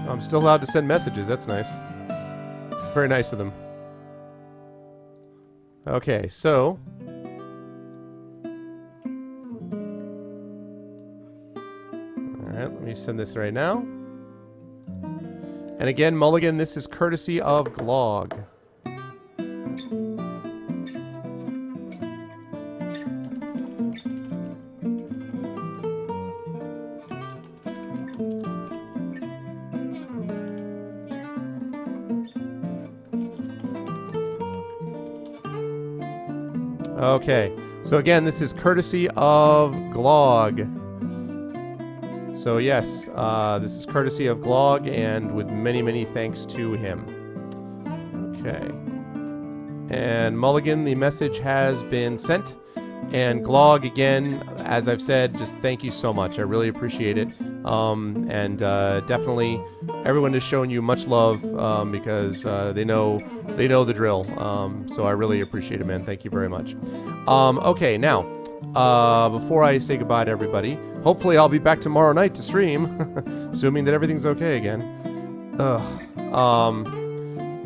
I'm still allowed to send messages. That's nice. Very nice of them. Okay, so... Alright, let me send this right now. And again, Mulligan, this is courtesy of Glog. Okay, so again, this is courtesy of Glog. So yes, this is courtesy of Glog, and with many, many thanks to him. Okay. And Mulligan, the message has been sent. And Glog, again, as I've said, just thank you so much. I really appreciate it. Definitely, everyone has shown you much love because they know the drill. So I really appreciate it, man. Thank you very much. Okay, now, before I say goodbye to everybody, hopefully I'll be back tomorrow night to stream, assuming that everything's okay again.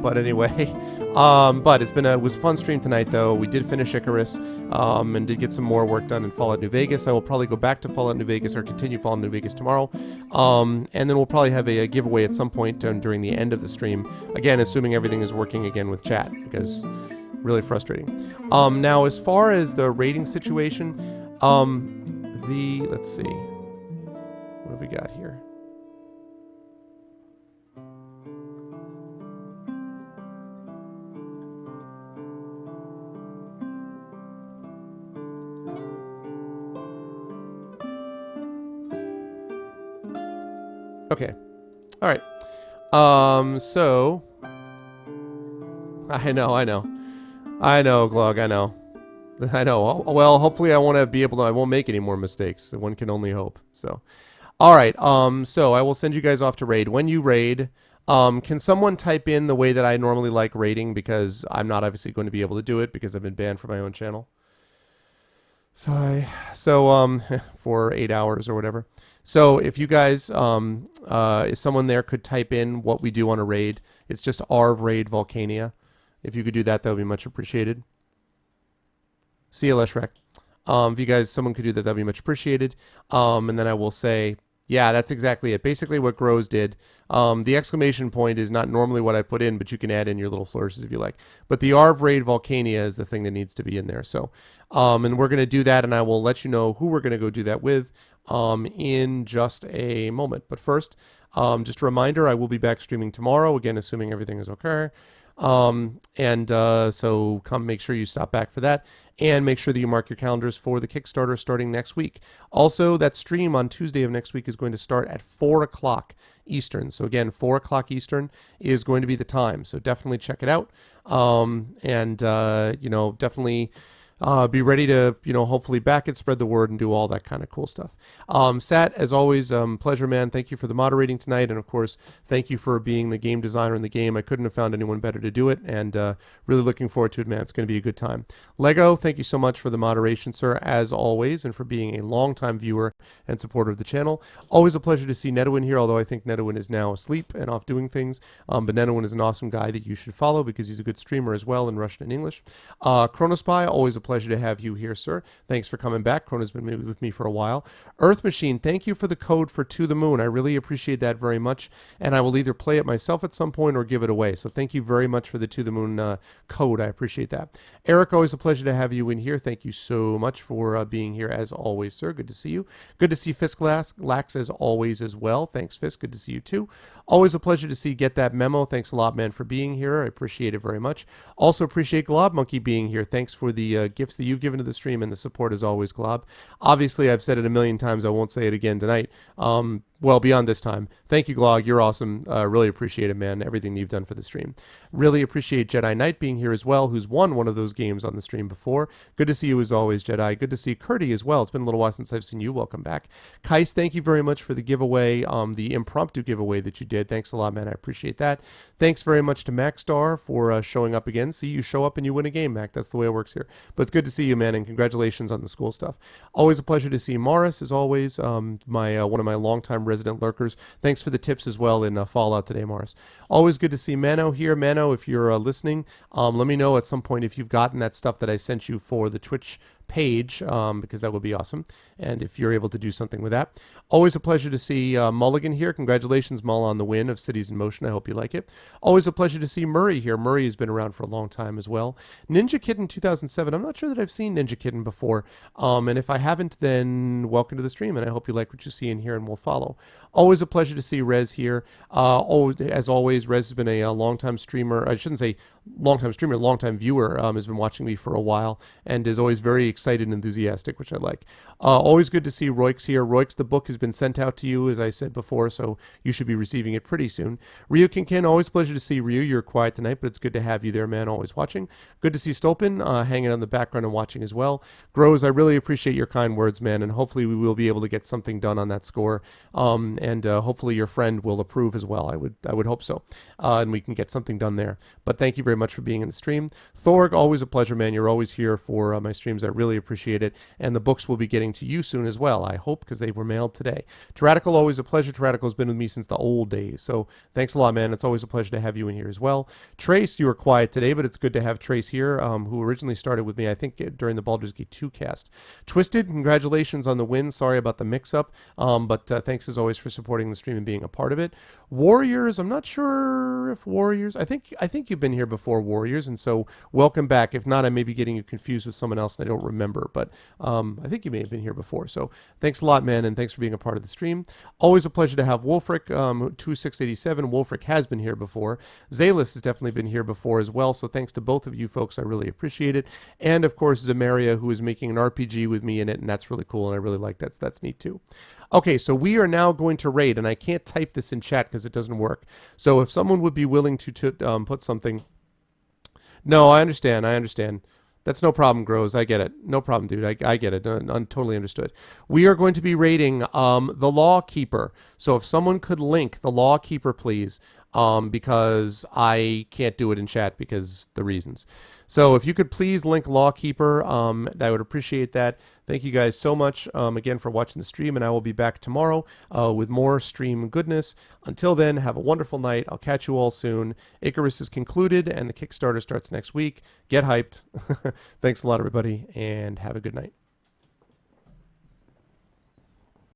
But anyway. But it was a fun stream tonight, though. We did finish Icarus, and did get some more work done in Fallout New Vegas. I will probably go back to Fallout New Vegas or continue Fallout New Vegas tomorrow. And then we'll probably have a giveaway at some point during the end of the stream. Again, assuming everything is working again with chat, because really frustrating. Now, as far as the rating situation, let's see. What have we got here? Okay. All right. So I know, Glog, I know. Well, hopefully I won't make any more mistakes. One can only hope. So, all right. So I will send you guys off to raid. When you raid, can someone type in the way that I normally like raiding, because I'm not obviously going to be able to do it because I've been banned from my own channel. So for 8 hours or whatever. So if you guys, if someone there could type in what we do on a raid, it's just Arv Raid Volcania. If you could do that, that would be much appreciated. See you, Leshrek. If you guys, someone could do that, that'd be much appreciated. And then I will say, yeah, that's exactly it. Basically what Grows did. The exclamation point is not normally what I put in, but you can add in your little flourishes if you like. But the Arv Raid Volcania is the thing that needs to be in there. So, and we're going to do that, and I will let you know who we're going to go do that with in just a moment. But first, just a reminder, I will be back streaming tomorrow, again, assuming everything is okay. So come make sure you stop back for that, and make sure that you mark your calendars for the Kickstarter starting next week. Also, that stream on Tuesday of next week is going to start at 4 o'clock Eastern. So again, 4 o'clock Eastern is going to be the time. So definitely check it out. Definitely be ready to, hopefully back it, spread the word, and do all that kind of cool stuff. Sat, as always, pleasure, man. Thank you for the moderating tonight. And, of course, thank you for being the game designer in the game. I couldn't have found anyone better to do it. And really looking forward to it, man. It's going to be a good time. Lego, thank you so much for the moderation, sir, as always, and for being a longtime viewer and supporter of the channel. Always a pleasure to see Netawin here, although I think Netawin is now asleep and off doing things. But Netawin is an awesome guy that you should follow because he's a good streamer as well in Russian and English. Chronospy, always a pleasure to have you here, sir. Thanks for coming back. Chrono's been with me for a while. Earth Machine, thank you for the code for To the Moon. I really appreciate that very much, and I will either play it myself at some point or give it away. So thank you very much for the To the Moon code. I appreciate that. Eric, always a pleasure to have you in here. Thank you so much for being here as always, sir. Good to see you. Good to see Fisk Lax as always as well. Thanks, Fisk. Good to see you too. Always a pleasure to see Get That Memo. Thanks a lot, man, for being here. I appreciate it very much. Also appreciate Glob Monkey being here. Thanks for the gifts that you've given to the stream and the support as always, Glob. Obviously, I've said it a million times. I won't say it again tonight. Well, beyond this time. Thank you, Glog. You're awesome. Really appreciate it, man. Everything you've done for the stream. Really appreciate Jedi Knight being here as well, who's won one of those games on the stream before. Good to see you as always, Jedi. Good to see Curdy as well. It's been a little while since I've seen you. Welcome back. Kais, thank you very much for the giveaway, the impromptu giveaway that you did. Thanks a lot, man. I appreciate that. Thanks very much to Macstar for showing up again. See, you show up and you win a game, Mac. That's the way it works here. But it's good to see you, man, and congratulations on the school stuff. Always a pleasure to see Morris, as always, one of my longtime resident lurkers. Thanks for the tips as well in Fallout today, Morris. Always good to see Mano here. Mano, if you're listening, let me know at some point if you've gotten that stuff that I sent you for the Twitch page, because that would be awesome, and if you're able to do something with that. Always a pleasure to see Mulligan here. Congratulations, Mull, on the win of Cities in Motion. I hope you like it. Always a pleasure to see Murray here. Murray has been around for a long time as well. Ninja Kitten 2007. I'm not sure that I've seen Ninja Kitten before, and if I haven't, then welcome to the stream, and I hope you like what you see in here, and we'll follow. Always a pleasure to see Rez here. As always, Rez has been a long-time streamer. I shouldn't say long-time streamer, long-time viewer. Has been watching me for a while, and is always very excited and enthusiastic, which I like. Always good to see Roix here. Roix, the book has been sent out to you, as I said before, so you should be receiving it pretty soon. Ryu Kinkin, always a pleasure to see Ryu. You're quiet tonight, but it's good to have you there, man, always watching. Good to see Stolpen hanging on the background and watching as well. Grows, I really appreciate your kind words, man, and hopefully we will be able to get something done on that score, and hopefully your friend will approve as well. I would hope so, and we can get something done there. But thank you very much for being in the stream. Thorg, always a pleasure, man. You're always here for my streams. I really appreciate it. And the books will be getting to you soon as well, I hope, because they were mailed today. Tyrannical, always a pleasure. Tyrannical has been with me since the old days. So thanks a lot, man. It's always a pleasure to have you in here as well. Trace, you were quiet today, but it's good to have Trace here, who originally started with me, I think, during the Baldur's Gate 2 cast. Twisted, congratulations on the win. Sorry about the mix-up, but thanks as always for supporting the stream and being a part of it. Warriors, I'm not sure if Warriors, I think you've been here before, Warriors, and so welcome back. If not, I may be getting you confused with someone else and I don't remember, but I think you may have been here before. So thanks a lot, man, and thanks for being a part of the stream. Always a pleasure to have Wolfric, 2687. Wolfric has been here before. Zalis has definitely been here before as well, so thanks to both of you folks. I really appreciate it. And of course, Zamaria, who is making an RPG with me in it, and that's really cool, and I really like that. So that's neat too. Okay, so we are now going to raid, and I can't type this in chat because it doesn't work. So if someone would be willing to put something... No, I understand. That's no problem, Grows. I get it. No problem, dude. I get it. Totally understood. We are going to be rating the Lawkeeper. So if someone could link the Lawkeeper, please, because I can't do it in chat because the reasons. So if you could please link Lawkeeper, I would appreciate that. Thank you guys so much again for watching the stream, and I will be back tomorrow with more stream goodness. Until then, have a wonderful night. I'll catch you all soon. Icarus is concluded, and the Kickstarter starts next week. Get hyped. Thanks a lot, everybody, and have a good night.